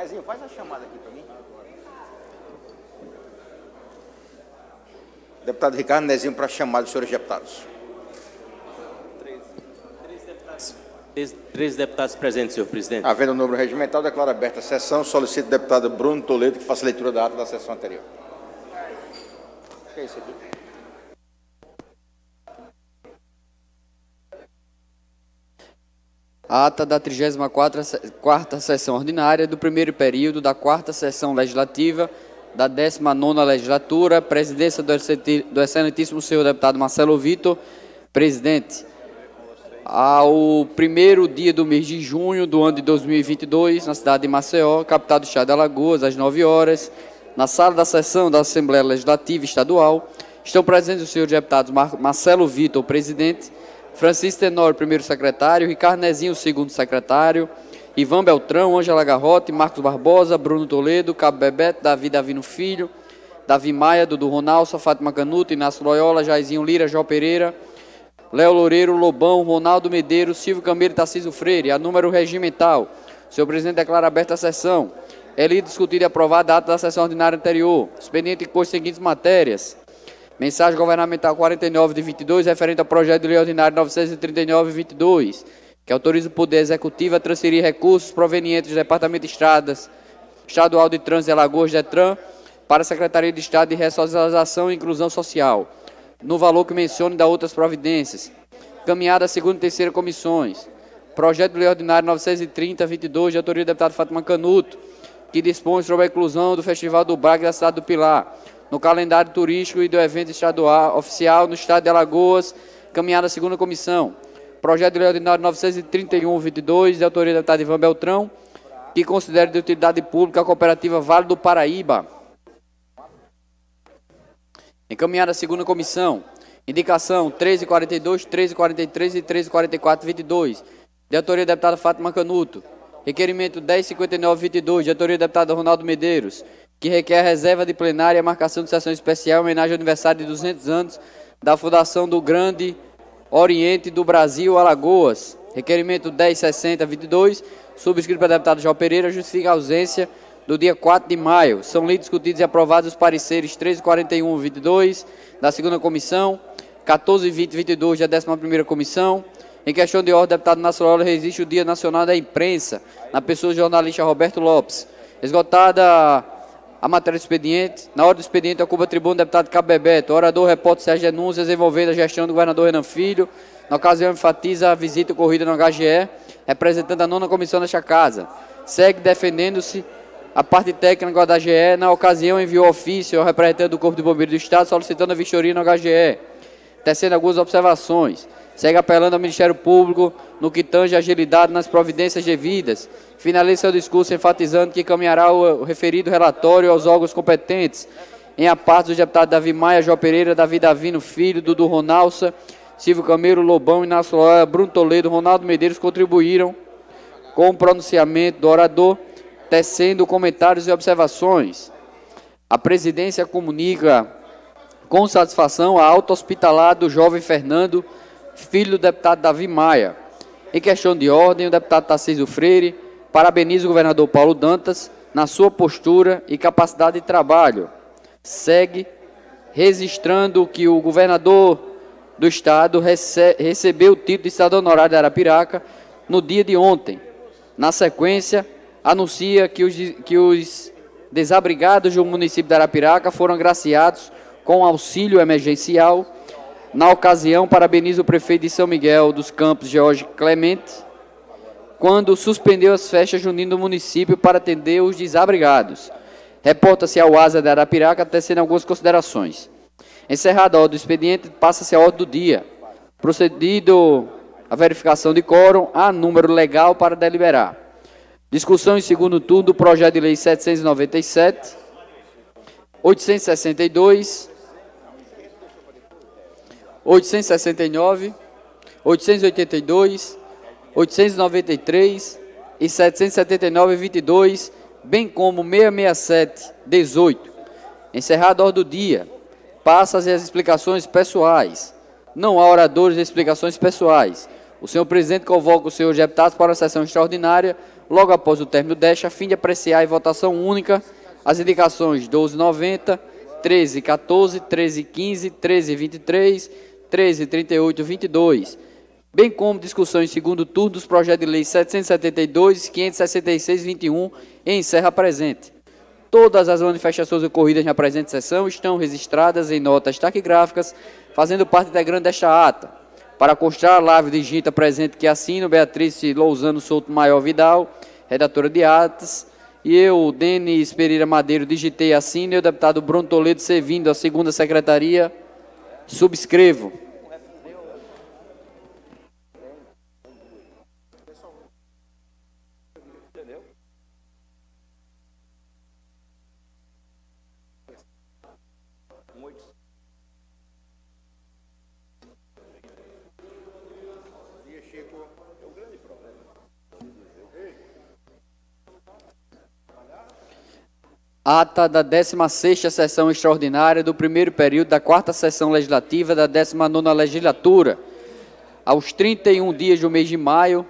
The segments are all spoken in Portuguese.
Nezinho, faz a chamada aqui para mim. Deputado Ricardo Nezinho, para a chamada dos senhores deputados. 13 deputados presentes, senhor presidente. Havendo o número regimental, declaro aberta a sessão. Solicito o deputado Bruno Toledo que faça a leitura da ata da sessão anterior. O que é isso aqui? A ata da 34ª sessão ordinária do primeiro período da 4ª sessão legislativa da 19ª legislatura, presidência do excelentíssimo senhor deputado Marcelo Vitor, presidente. Ao primeiro dia do mês de junho do ano de 2022, na cidade de Maceió, capital do estado de Alagoas, às 9 horas, na sala da sessão da Assembleia Legislativa Estadual, estão presentes os senhores deputados Marcelo Vitor, presidente, Francisco Tenório, primeiro secretário, Ricardo Nezinho, segundo secretário, Ivan Beltrão, Ângela Garrote, Marcos Barbosa, Bruno Toledo, Cabo Bebeto, Davi Davino Filho, Davi Maia, Dudu Ronaldo, Fátima Canuto, Inácio Loyola, Jairzinho Lira, João Pereira, Léo Loureiro, Lobão, Ronaldo Medeiros, Silvio Camilo e Tarcísio Freire. A número regimental. O senhor presidente declara aberta a sessão. É lida, discutida e aprovada a ata da sessão ordinária anterior. Expediente que pôs as seguintes matérias. Mensagem governamental 49 de 22, referente ao projeto de lei ordinário 939 de 22, que autoriza o Poder Executivo a transferir recursos provenientes do Departamento de Estradas Estadual de Trânsito de Alagoas, DETRAN, para a Secretaria de Estado de Ressocialização e Inclusão Social, no valor que mencione da outras providências. Caminhada a segunda e terceira comissões. Projeto de lei ordinário 930/22, de autoria do deputado Fátima Canuto, que dispõe sobre a inclusão do Festival do Braga da cidade do Pilar no calendário turístico e do evento estadual oficial no estado de Alagoas. Caminhada a segunda comissão. Projeto de lei ordinário 931/22, de autoria do deputado Ivan Beltrão, que considera de utilidade pública a cooperativa Vale do Paraíba. Encaminhada a segunda comissão. Indicação 1342, 1343 e 1344/22, de autoria da deputada Fátima Canuto. Requerimento 1059/22, de autoria do deputado Ronaldo Medeiros, que requer a reserva de plenária e a marcação de sessão especial em homenagem ao aniversário de 200 anos da fundação do Grande Oriente do Brasil, Alagoas. Requerimento 1060/22, subscrito pelo deputado João Pereira, justifica a ausência do dia 4 de maio. São lidos, discutidos e aprovados os pareceres 1341/22 da segunda comissão, 1420/22 da 11ª comissão. Em questão de ordem, o deputado Inácio Loyola resiste o Dia Nacional da Imprensa, na pessoa do jornalista Roberto Lopes. Esgotada a matéria do expediente, na hora do expediente ocupa a tribuna o deputado Cabo Bebeto. O orador repórter Sérgio Denúncias, envolvendo a gestão do governador Renan Filho. Na ocasião, enfatiza a visita ocorrida no HGE, representando a 9ª comissão desta casa. Segue defendendo-se a parte técnica da HGE. Na ocasião, enviou ofício ao representante do Corpo de Bombeiros do Estado, solicitando a vistoria no HGE, tecendo algumas observações. Segue apelando ao Ministério Público no que tange a agilidade nas providências devidas. Finaliza seu discurso enfatizando que encaminhará o referido relatório aos órgãos competentes, em a parte dos deputados Davi Maia, João Pereira, Davi Davino Filho, Dudu Ronaldo, Silvio Camilo, Lobão, Inácio Loyola, Bruno Toledo, Ronaldo Medeiros contribuíram com o pronunciamento do orador, tecendo comentários e observações. A presidência comunica com satisfação a alta hospitalar do jovem Fernando, filho do deputado Davi Maia. Em questão de ordem, o deputado Tarcísio Freire parabeniza o governador Paulo Dantas na sua postura e capacidade de trabalho. Segue registrando que o governador do estado recebeu o título de cidadão honorário de Arapiraca no dia de ontem. Na sequência, anuncia que os desabrigados do município de Arapiraca foram agraciados com auxílio emergencial. Na ocasião, parabeniza o prefeito de São Miguel dos Campos, Jorge Clemente, quando suspendeu as festas juninas do município para atender os desabrigados. Reporta-se ao ASA de Arapiraca, tecendo algumas considerações. Encerrada a ordem do expediente, passa-se a ordem do dia. Procedido a verificação de quórum, há número legal para deliberar. Discussão em segundo turno do projeto de lei 797, 862, 869, 882, 893 e 779/22, bem como 667/18. Encerrada a ordem do dia, passa-se as explicações pessoais. Não há oradores de explicações pessoais. O senhor presidente convoca os senhores deputados para a sessão extraordinária, logo após o término desta, a fim de apreciar em votação única as indicações 1290, 1314, 1315, 1323, 1338 e 22, bem como discussão em segundo turno dos projetos de lei 772, 566 e 21, e encerra a presente. Todas as manifestações ocorridas na presente sessão estão registradas em notas taquigráficas, fazendo parte integrante desta ata. Para constar, Lávio digita presente que assino, Beatriz Lousano Souto Maior Vidal, redatora de atas, e eu, Denis Pereira Madeiro, digitei assino, e o deputado Bruno Toledo, servindo a segunda secretaria, subscrevo. Ata da 16ª sessão extraordinária do primeiro período da 4ª sessão legislativa da 19ª legislatura, aos 31 dias do mês de maio,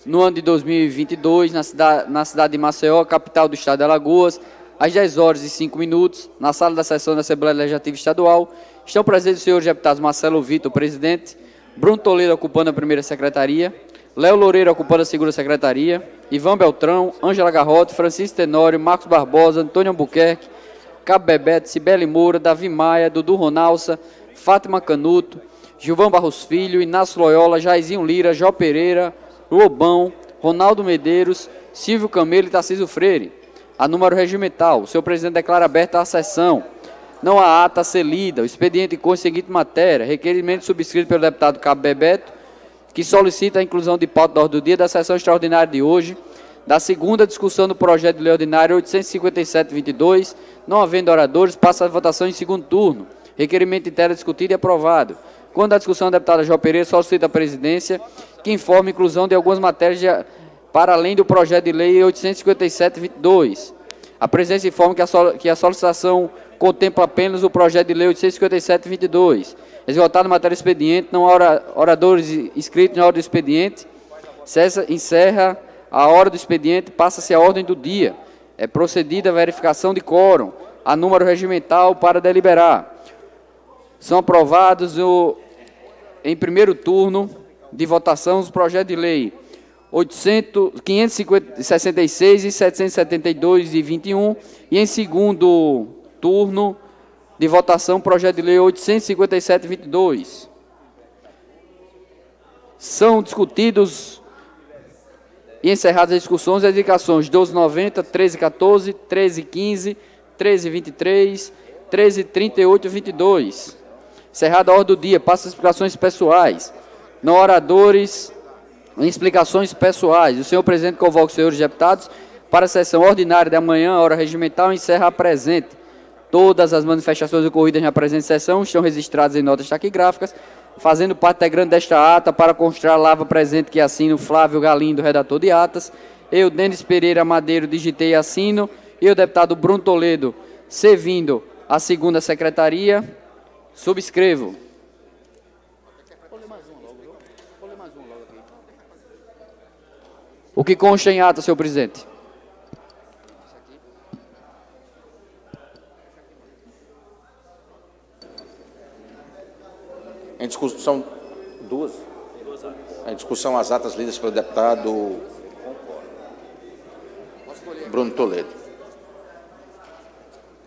no ano de 2022, na cidade de Maceió, capital do estado de Alagoas, às 10 horas e 5 minutos, na sala da sessão da Assembleia Legislativa Estadual, estão presentes os senhores deputados Marcelo Vitor, presidente, Bruno Toledo, ocupando a primeira secretaria, Léo Loureiro, ocupando a segunda secretaria, Ivan Beltrão, Ângela Garrote, Francisco Tenório, Marcos Barbosa, Antônio Albuquerque, Cabo Bebeto, Cibele Moura, Davi Maia, Dudu Ronalça, Fátima Canuto, Gilvão Barros Filho, Inácio Loyola, Jairzinho Lira, Jó Pereira, Lobão, Ronaldo Medeiros, Silvio Camelo e Tarcísio Freire. A número regimental, o senhor presidente declara aberta a sessão. Não há ata a ser lida. O expediente com a seguinte matéria: requerimento subscrito pelo deputado Cabo Bebeto, que solicita a inclusão de pauta da ordem do dia da sessão extraordinária de hoje, da segunda discussão do projeto de lei ordinário 857-22, não havendo oradores, passa a votação em segundo turno. Requerimento inteiro discutido e aprovado. Quando a discussão, a deputada Jó Pereira solicita a presidência que informe a inclusão de algumas matérias para além do projeto de lei 857-22. A presidência informa que a solicitação contempla apenas o projeto de lei 857-22. Esgotado matéria expediente, não há oradores inscritos na hora do expediente, encerra a hora do expediente, passa-se a ordem do dia. É procedida a verificação de quórum, a número regimental para deliberar. São aprovados em primeiro turno de votação os projetos de lei 566 e 772 e 21, e em segundo turno de votação, projeto de lei 857-22. São discutidos e encerradas as discussões e as indicações 1290, 1314, 1315, 1323, 1338 e 22. Encerrada a ordem do dia, passa as explicações pessoais. Não oradores em explicações pessoais. O senhor presidente convoca os senhores deputados para a sessão ordinária da manhã, hora regimental, e encerra a presente. Todas as manifestações ocorridas na presente sessão estão registradas em notas taquigráficas, fazendo parte integrante desta ata. Para constar a lava presente que assino Flávio Galindo, redator de atas, eu, Denis Pereira Madeiro, digitei assino, e o deputado Bruno Toledo, servindo a segunda secretaria, subscrevo. O que consta em ata, senhor presidente? Em discussão, duas? Em discussão, as atas lidas pelo deputado Bruno Toledo.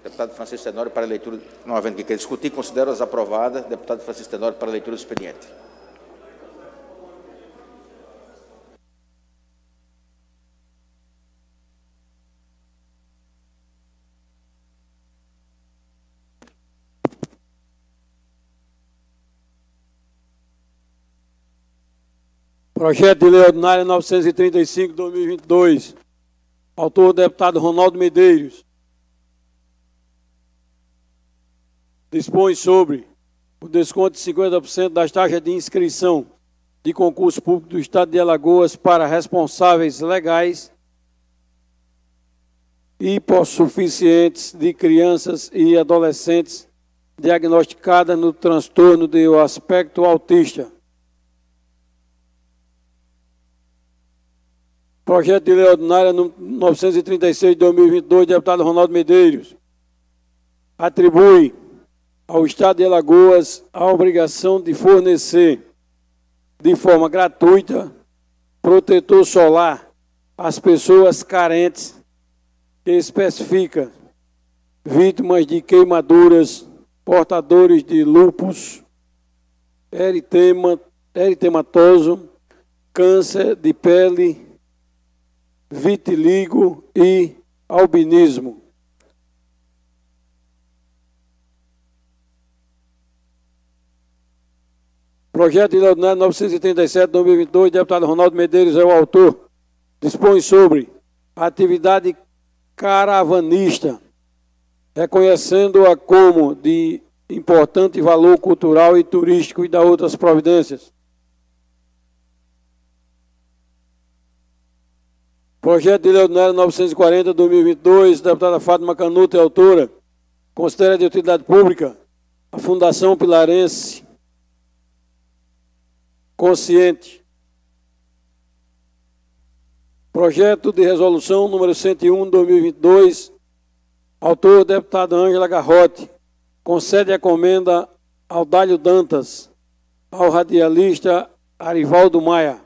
Deputado Francisco Tenório para leitura, não havendo que querer discutir, considero-as aprovadas. Deputado Francisco Tenório para leitura do expediente. Projeto de lei ordinária 935/2022. Autor, deputado Ronaldo Medeiros. Dispõe sobre o desconto de 50% das taxas de inscrição de concurso público do Estado de Alagoas para responsáveis legais hipossuficientes de crianças e adolescentes diagnosticadas no transtorno do aspecto autista. Projeto de lei ordinária número 936 de 2022, deputado Ronaldo Medeiros, atribui ao Estado de Alagoas a obrigação de fornecer de forma gratuita protetor solar às pessoas carentes, que especifica vítimas de queimaduras, portadores de lúpus, eritematoso, câncer de pele, vitiligo e albinismo. Projeto de lei ordinária 937 de 2022, deputado Ronaldo Medeiros é o autor, dispõe sobre a atividade caravanista, reconhecendo-a como de importante valor cultural e turístico e da outras providências. Projeto de lei ordinária 940 de 2022, deputada Fátima Canuto é autora, considera de utilidade pública a Fundação Pilarense Consciente. Projeto de resolução número 101 de 2022, autor deputada Ângela Garrote, concede a comenda ao Dálio Dantas, ao radialista Arivaldo Maia.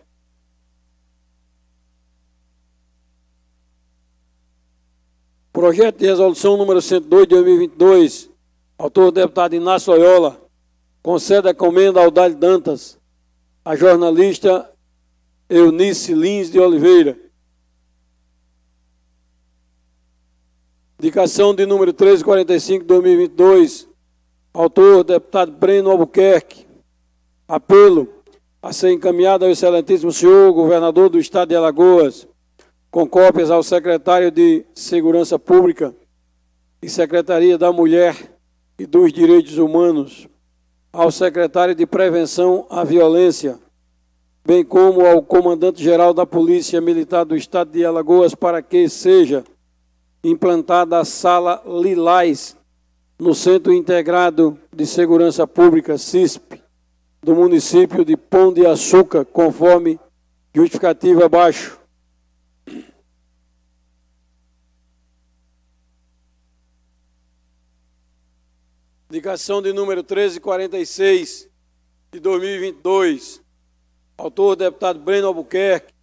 Projeto de resolução número 102 de 2022, autor deputado Inácio Loyola, concede a comenda ao Dálio Dantas, a jornalista Eunice Lins de Oliveira. Indicação de número 1345 de 2022, autor deputado Breno Albuquerque. Apelo a ser encaminhado ao excelentíssimo senhor governador do Estado de Alagoas, com cópias ao secretário de Segurança Pública e Secretaria da Mulher e dos Direitos Humanos, ao secretário de Prevenção à Violência, bem como ao comandante-geral da Polícia Militar do Estado de Alagoas, para que seja implantada a Sala Lilás no Centro Integrado de Segurança Pública, CISP, do município de Pão de Açúcar, conforme justificativa abaixo. Indicação de número 1346 de 2022, autor deputado Breno Albuquerque,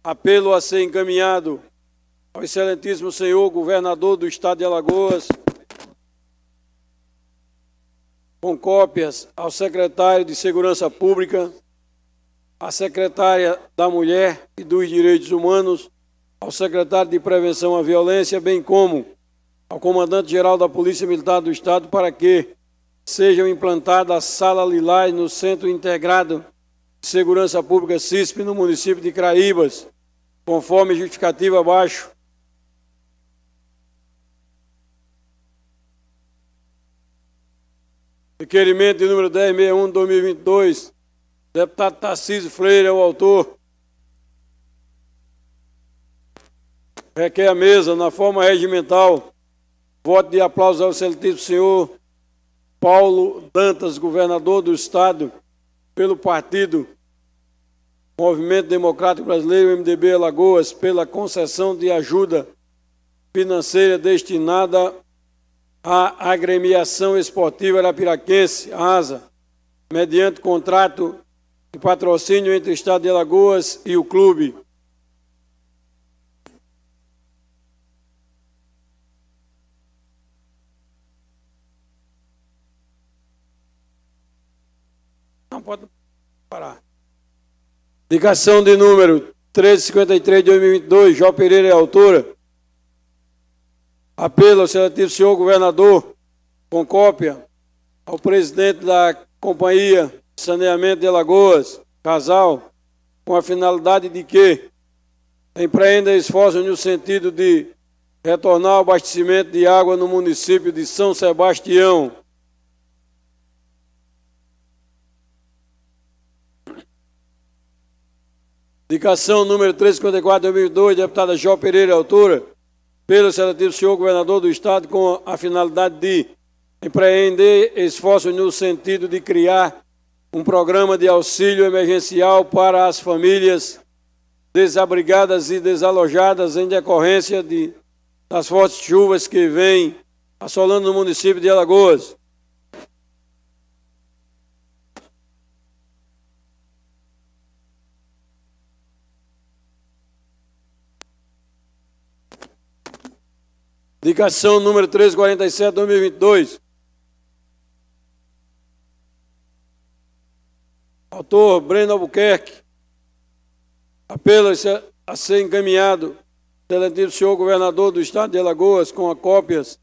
apelo a ser encaminhado ao excelentíssimo senhor governador do Estado de Alagoas, com cópias ao secretário de Segurança Pública, à secretária da Mulher e dos Direitos Humanos, ao secretário de Prevenção à Violência, bem como ao comandante-geral da Polícia Militar do Estado, para que sejam implantadas a Sala Lilás no Centro Integrado de Segurança Pública, CISP, no município de Craíbas, conforme justificativa abaixo. Requerimento de número 1061 de 2022, deputado Tarcísio Freire é o autor. Requer a mesa, na forma regimental, voto de aplauso ao excelentíssimo senhor Paulo Dantas, governador do Estado, pelo partido Movimento Democrático Brasileiro, MDB Alagoas, pela concessão de ajuda financeira destinada à agremiação esportiva arapiraquense, ASA, mediante contrato de patrocínio entre o Estado de Alagoas e o clube. Não pode parar. Indicação de número 1353 de 2022, João Pereira é autora. Apelo ao excelentíssimo senhor governador, com cópia ao presidente da Companhia de Saneamento de Alagoas, Casal, com a finalidade de que empreenda esforços no sentido de retornar o abastecimento de água no município de São Sebastião. Indicação número 1354 de 2002, deputada João Pereira, autora, pelo excelentíssimo senhor governador do Estado, com a finalidade de empreender esforços no sentido de criar um programa de auxílio emergencial para as famílias desabrigadas e desalojadas em decorrência das fortes chuvas que vêm assolando o município de Alagoas. Indicação número 1347/2022. Autor, Breno Albuquerque. Apelo a ser encaminhado, excelentíssimo senhor governador do estado de Alagoas, com cópias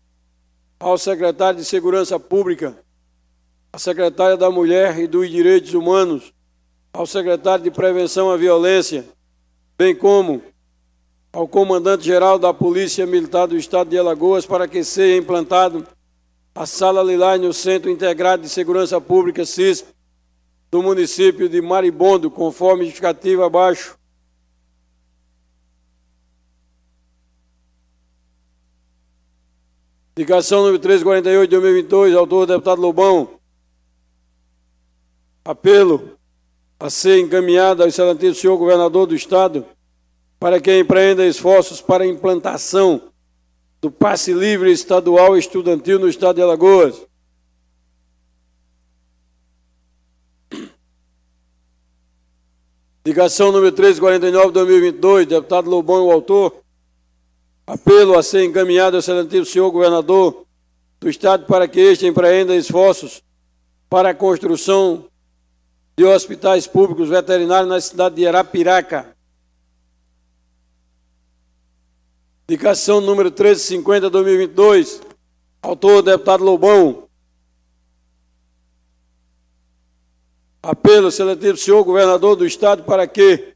ao secretário de Segurança Pública, à secretária da Mulher e dos Direitos Humanos, ao secretário de Prevenção à Violência, bem como ao comandante-geral da Polícia Militar do Estado de Alagoas, para que seja implantado a Sala Lilás no Centro Integrado de Segurança Pública, CISP, do município de Maribondo, conforme justificativa abaixo. Indicação número 1348/2022, autor deputado Lobão. Apelo a ser encaminhado ao excelentíssimo senhor governador do Estado, para que empreenda esforços para a implantação do passe livre estadual estudantil no estado de Alagoas. Indicação número 1349/2022, deputado Lobão, o autor. Apelo a ser encaminhado ao excelentíssimo senhor governador do estado, para que este empreenda esforços para a construção de hospitais públicos veterinários na cidade de Arapiraca. Indicação número 1350/2022, autor deputado Lobão. Apelo, excelentíssimo senhor governador do estado, para que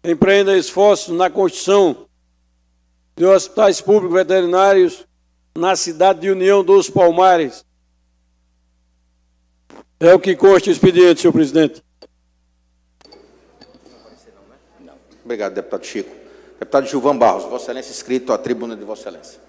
empreenda esforços na construção de hospitais públicos veterinários na cidade de União dos Palmares. É o que consta o expediente, senhor presidente. Obrigado, deputado Chico. Deputado Gilvan Barros, Vossa Excelência, inscrito à tribuna de Vossa Excelência.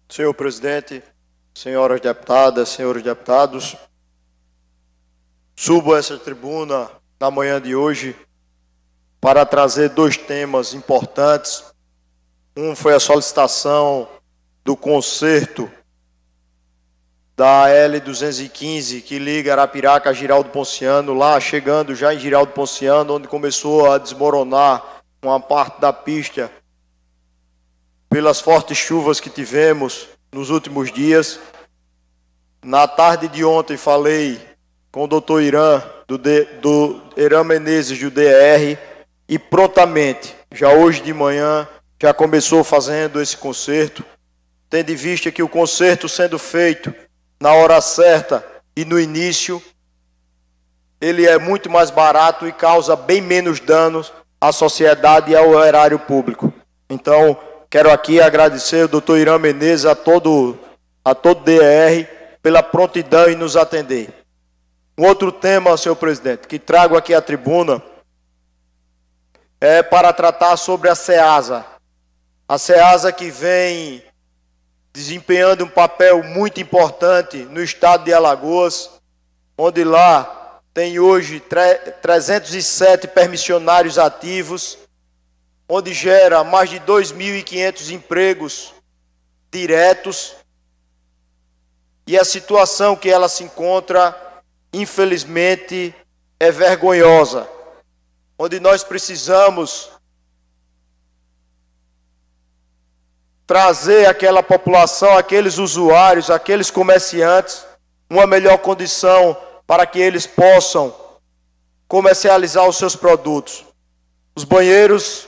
Senhor presidente, senhoras deputadas, senhores deputados, subo a essa tribuna na manhã de hoje para trazer dois temas importantes. Um foi a solicitação do conserto da L215, que liga Arapiraca a Giraldo Ponciano, lá chegando já em Giraldo Ponciano, onde começou a desmoronar uma parte da pista pelas fortes chuvas que tivemos nos últimos dias. Na tarde de ontem falei com o doutor Irã, do Irã Menezes, do DR, e prontamente, já hoje de manhã, já começou fazendo esse conserto, tendo em vista que o conserto sendo feito na hora certa e no início, ele é muito mais barato e causa bem menos danos à sociedade e ao erário público. Então, quero aqui agradecer ao doutor Irã Menezes, a todo DR, pela prontidão em nos atender. Um outro tema, senhor presidente, que trago aqui à tribuna, é para tratar sobre a SEASA. A SEASA que vem desempenhando um papel muito importante no estado de Alagoas, onde lá tem hoje 307 permissionários ativos, onde gera mais de 2.500 empregos diretos, e a situação que ela se encontra, infelizmente, é vergonhosa, onde nós precisamos trazer àquela população, aqueles usuários, aqueles comerciantes, uma melhor condição para que eles possam comercializar os seus produtos. Os banheiros,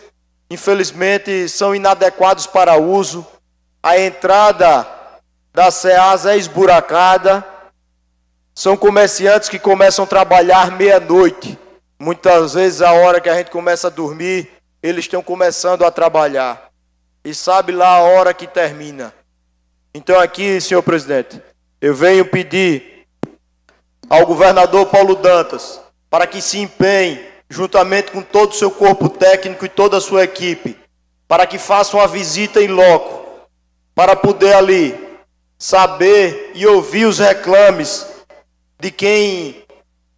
infelizmente, são inadequados para uso, a entrada da SEASA é esburacada, são comerciantes que começam a trabalhar meia-noite, muitas vezes a hora que a gente começa a dormir, eles estão começando a trabalhar. E sabe lá a hora que termina. Então aqui, senhor presidente, eu venho pedir ao governador Paulo Dantas para que se empenhe, juntamente com todo o seu corpo técnico e toda a sua equipe, para que faça uma visita em loco, para poder ali saber e ouvir os reclames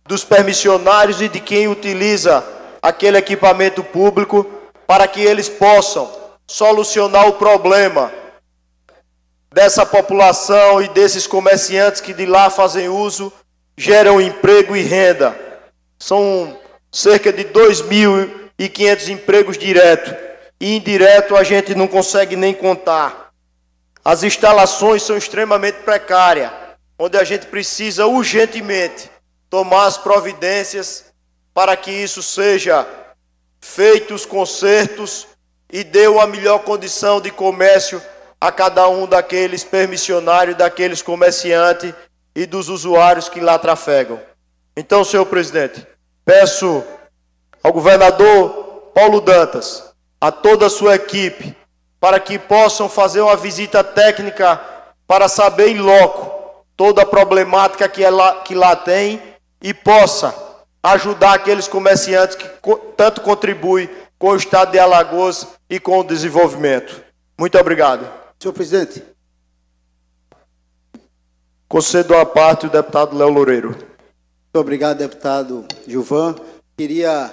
dos permissionários e de quem utiliza aquele equipamento público, para que eles possam solucionar o problema dessa população e desses comerciantes que de lá fazem uso, geram emprego e renda. São cerca de 2.500 empregos diretos, e indireto a gente não consegue nem contar. As instalações são extremamente precárias, onde a gente precisa urgentemente tomar as providências para que isso seja feito, os consertos, e dê uma melhor condição de comércio a cada um daqueles permissionários, daqueles comerciantes e dos usuários que lá trafegam. Então, senhor presidente, peço ao governador Paulo Dantas, a toda a sua equipe, para que possam fazer uma visita técnica para saber em loco toda a problemática que lá tem, e possa ajudar aqueles comerciantes que tanto contribuem com o estado de Alagoas e com o desenvolvimento. Muito obrigado. Senhor presidente. Concedo a parte o deputado Léo Loureiro. Muito obrigado, deputado Gilvan. Queria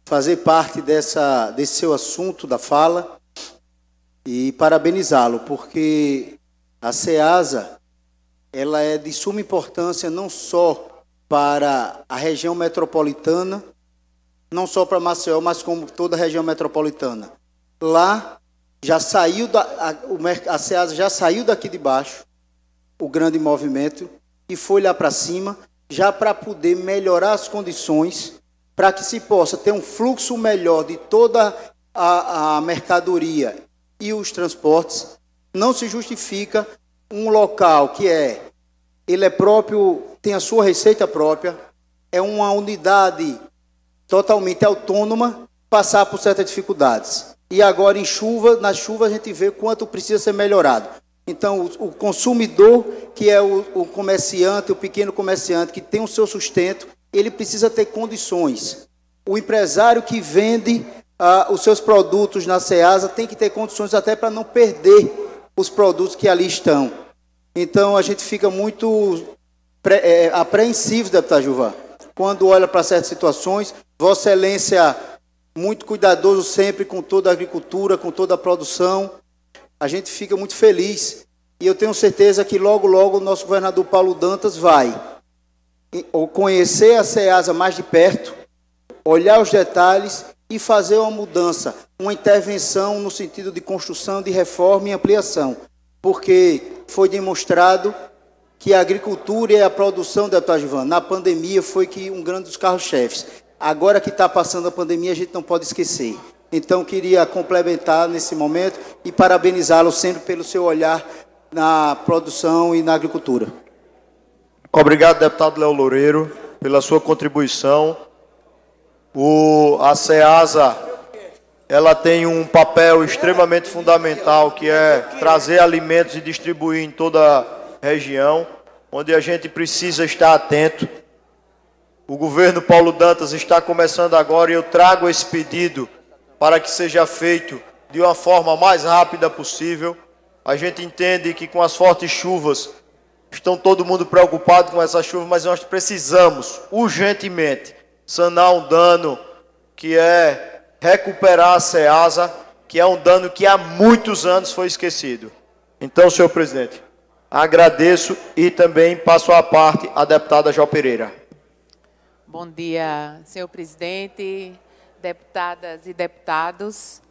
fazer parte desse seu assunto da fala e parabenizá-lo, porque a SEASA ela é de suma importância não só para a região metropolitana, não só para Maceió, mas como toda a região metropolitana. Lá já saiu a SEASA já saiu daqui de baixo, o grande movimento, e foi lá para cima, já para poder melhorar as condições, para que se possa ter um fluxo melhor de toda a mercadoria e os transportes. Não se justifica um local que ele é próprio, tem a sua receita própria, é uma unidade totalmente autônoma, passar por certas dificuldades. E agora na chuva a gente vê quanto precisa ser melhorado. Então o consumidor, que é o comerciante, o pequeno comerciante que tem o seu sustento, ele precisa ter condições. O empresário que vende os seus produtos na SEASA tem que ter condições até para não perder os produtos que ali estão. Então a gente fica muito apreensivo, deputado Gilvan, quando olha para certas situações. Vossa Excelência, muito cuidadoso sempre com toda a agricultura, com toda a produção. A gente fica muito feliz. E eu tenho certeza que logo, logo o nosso governador Paulo Dantas vai conhecer a SEASA mais de perto, olhar os detalhes e fazer uma mudança, uma intervenção no sentido de construção, de reforma e ampliação. Porque foi demonstrado que a agricultura e a produção, deputado Gilvan, na pandemia foi um grande dos carros-chefes. Agora que está passando a pandemia, a gente não pode esquecer. Então, queria complementar nesse momento e parabenizá-lo sempre pelo seu olhar na produção e na agricultura. Obrigado, deputado Léo Loureiro, pela sua contribuição. A SEASA, ela tem um papel extremamente fundamental, que é trazer alimentos e distribuir em toda a região, onde a gente precisa estar atento. O governo Paulo Dantas está começando agora, e eu trago esse pedido para que seja feito de uma forma mais rápida possível. A gente entende que com as fortes chuvas, estão todo mundo preocupado com essa chuva, mas nós precisamos urgentemente sanar um dano, que é recuperar a SEASA, que é um dano que há muitos anos foi esquecido. Então, senhor presidente, agradeço e também passo a parte à deputada Jó Pereira. Bom dia, senhor presidente, deputadas e deputados.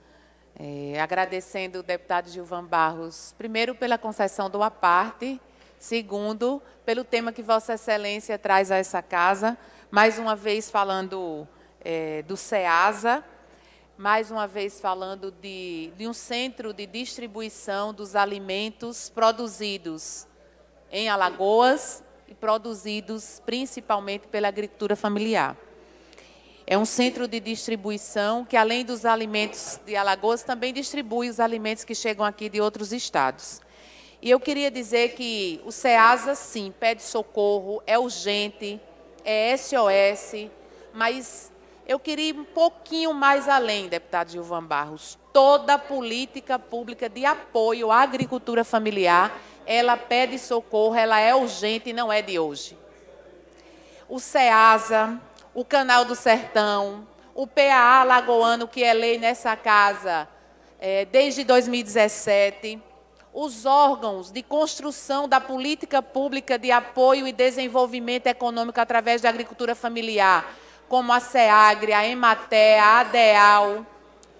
Agradecendo o deputado Gilvan Barros, primeiro pela concessão do aparte, segundo, pelo tema que Vossa Excelência traz a essa casa, mais uma vez falando do SEASA, mais uma vez falando de um centro de distribuição dos alimentos produzidos em Alagoas e produzidos principalmente pela agricultura familiar. É um centro de distribuição que, além dos alimentos de Alagoas, também distribui os alimentos que chegam aqui de outros estados. E eu queria dizer que o SEASA, sim, pede socorro, é urgente, é SOS, mas eu queria ir um pouquinho mais além, deputado Gilvan Barros. toda política pública de apoio à agricultura familiar, ela pede socorro, ela é urgente e não é de hoje. O SEASA, o Canal do Sertão, o PAA Alagoano, que é lei nessa casa desde 2017, os órgãos de construção da política pública de apoio e desenvolvimento econômico através da agricultura familiar, como a SEAGRE, a EMATER, a ADEAL,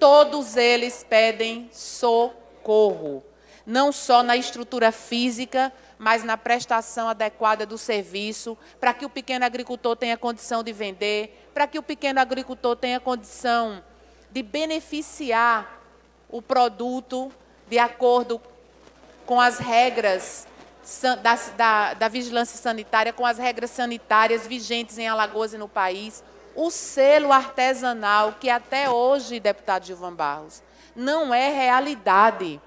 todos eles pedem socorro, não só na estrutura física, mas na prestação adequada do serviço, para que o pequeno agricultor tenha condição de vender, para que o pequeno agricultor tenha condição de beneficiar o produto de acordo com as regras da vigilância sanitária, com as regras sanitárias vigentes em Alagoas e no país. O selo artesanal, que até hoje, deputado Gilvan Barros, não é realidade.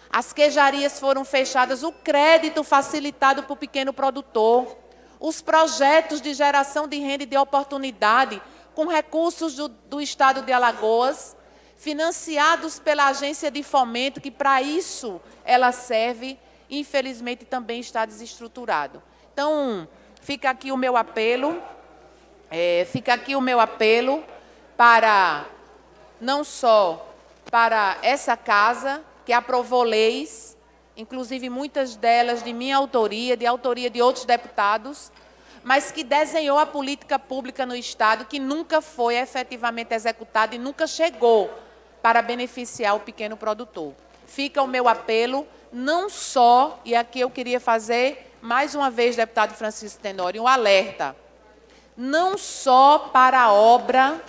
As queijarias foram fechadas, o crédito facilitado para o pequeno produtor, os projetos de geração de renda e de oportunidade com recursos do Estado de Alagoas, financiados pela Agência de Fomento, que para isso ela serve, infelizmente também está desestruturado. Então, fica aqui o meu apelo, para, não só para essa casa, que aprovou leis, inclusive muitas delas de minha autoria, de autoria de outros deputados, mas que desenhou a política pública no Estado, que nunca foi efetivamente executada e nunca chegou para beneficiar o pequeno produtor. Fica o meu apelo, não só, e aqui eu queria fazer, mais uma vez, deputado Francisco Tenório, um alerta, não só para a obra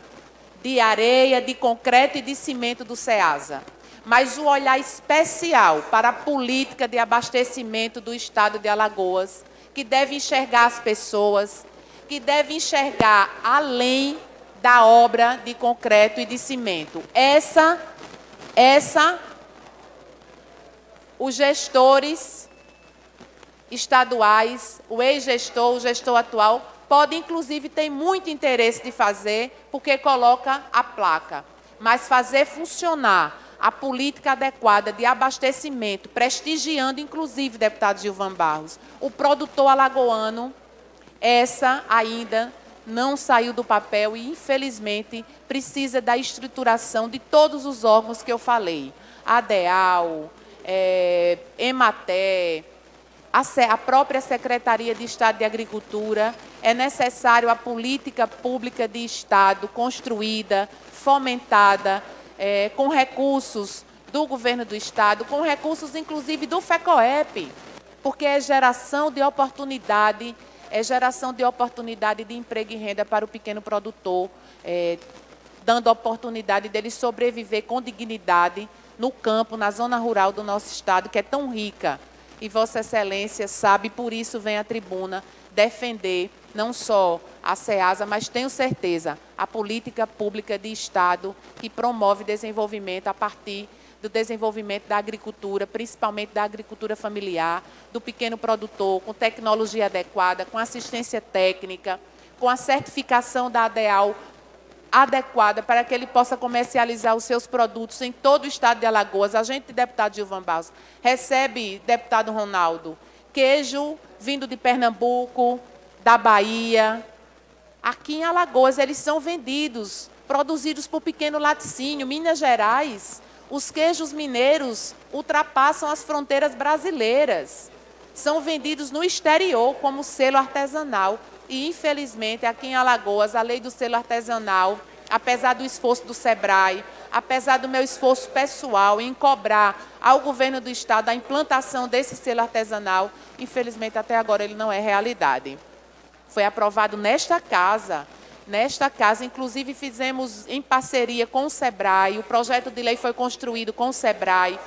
de areia, de concreto e de cimento do SEASA, mas o olhar especial para a política de abastecimento do Estado de Alagoas, que deve enxergar as pessoas, que deve enxergar além da obra de concreto e de cimento. Os gestores estaduais, o ex-gestor, o gestor atual, pode, inclusive, ter muito interesse de fazer, porque coloca a placa. Mas fazer funcionar a política adequada de abastecimento, prestigiando, inclusive, deputado Gilvan Barros, o produtor alagoano, essa ainda não saiu do papel e, infelizmente, precisa da estruturação de todos os órgãos que eu falei. ADEAL, EMATER, a própria Secretaria de Estado de Agricultura. É necessário a política pública de Estado construída, fomentada, com recursos do governo do Estado, com recursos, inclusive, do FECOEP, porque é geração de oportunidade de emprego e renda para o pequeno produtor, dando oportunidade dele sobreviver com dignidade no campo, na zona rural do nosso Estado, que é tão rica. E Vossa Excelência sabe, por isso vem à tribuna defender não só a SEASA, mas tenho certeza, a política pública de Estado que promove desenvolvimento a partir do desenvolvimento da agricultura, principalmente da agricultura familiar, do pequeno produtor, com tecnologia adequada, com assistência técnica, com a certificação da ADEAL adequada para que ele possa comercializar os seus produtos em todo o Estado de Alagoas. A gente, deputado Gilvan Barros, recebe, deputado Ronaldo, queijo vindo de Pernambuco, da Bahia. Aqui em Alagoas, eles são vendidos, produzidos por pequeno laticínio. Minas Gerais, os queijos mineiros ultrapassam as fronteiras brasileiras. São vendidos no exterior como selo artesanal. E, infelizmente, aqui em Alagoas, a lei do selo artesanal, apesar do esforço do SEBRAE, apesar do meu esforço pessoal em cobrar ao governo do Estado a implantação desse selo artesanal, infelizmente, até agora, ele não é realidade. Foi aprovado nesta casa, inclusive, fizemos em parceria com o SEBRAE, o projeto de lei foi construído com o SEBRAE,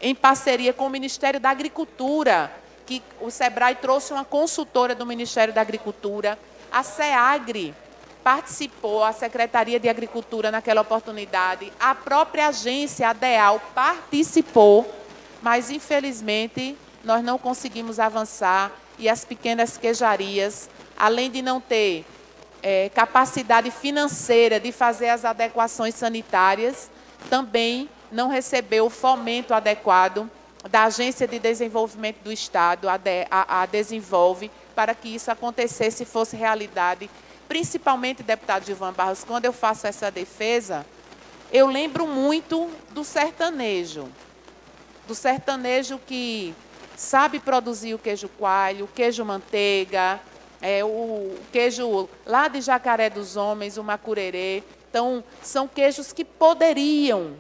em parceria com o Ministério da Agricultura, que o SEBRAE trouxe uma consultora do Ministério da Agricultura, a SEAGRE participou, a Secretaria de Agricultura naquela oportunidade, a própria agência, a ADEAL, participou, mas, infelizmente, nós não conseguimos avançar e as pequenas queijarias, além de não ter capacidade financeira de fazer as adequações sanitárias, também não recebeu o fomento adequado da Agência de Desenvolvimento do Estado, a Desenvolve, para que isso acontecesse e fosse realidade. Principalmente, deputado Gilvan Barros, quando eu faço essa defesa, eu lembro muito do sertanejo que sabe produzir o queijo coalho, o queijo manteiga, o queijo lá de Jacaré dos Homens, o macurerê. Então, são queijos que poderiam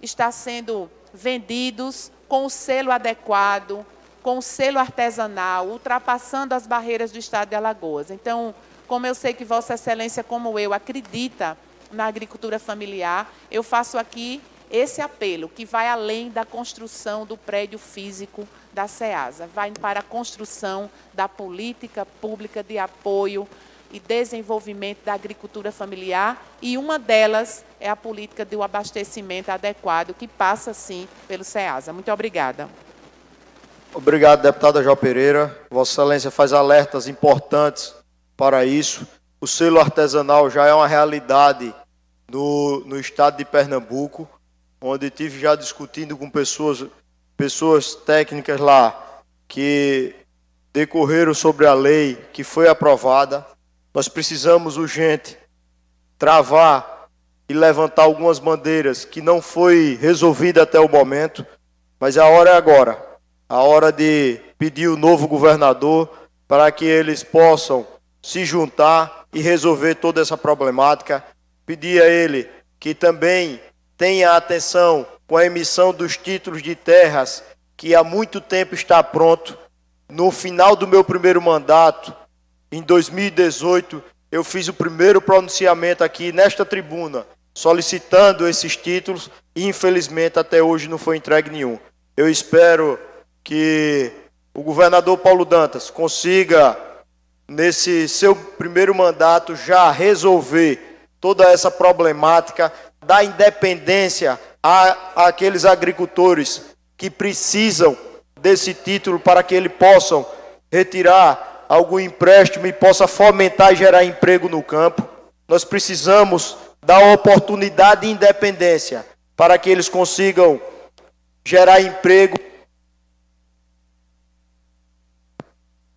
estar sendo vendidos com o selo adequado, com o selo artesanal, ultrapassando as barreiras do Estado de Alagoas. Então, como eu sei que Vossa Excelência, como eu, acredita na agricultura familiar, eu faço aqui esse apelo, que vai além da construção do prédio físico da SEASA, vai para a construção da política pública de apoio e desenvolvimento da agricultura familiar, e uma delas é a política do abastecimento adequado, que passa, sim, pelo SEASA. Muito obrigada. Obrigado, deputada Jó Pereira. Vossa Excelência faz alertas importantes para isso. O selo artesanal já é uma realidade no estado de Pernambuco, onde tive já discutindo com pessoas técnicas lá que decorreram sobre a lei que foi aprovada. Nós precisamos urgente travar e levantar algumas bandeiras que não foi resolvida até o momento, mas a hora é agora. A hora de pedir o novo governador para que eles possam se juntar e resolver toda essa problemática. Pedir a ele que também tenha atenção com a emissão dos títulos de terras, que há muito tempo está pronto. No final do meu primeiro mandato, em 2018, eu fiz o primeiro pronunciamento aqui nesta tribuna, solicitando esses títulos, e infelizmente até hoje não foi entregue nenhum. Eu espero que o governador Paulo Dantas consiga, nesse seu primeiro mandato, já resolver toda essa problemática, dar independência àqueles agricultores que precisam desse título para que eles possam retirar algum empréstimo e possa fomentar e gerar emprego no campo. Nós precisamos dar oportunidade e independência para que eles consigam gerar emprego,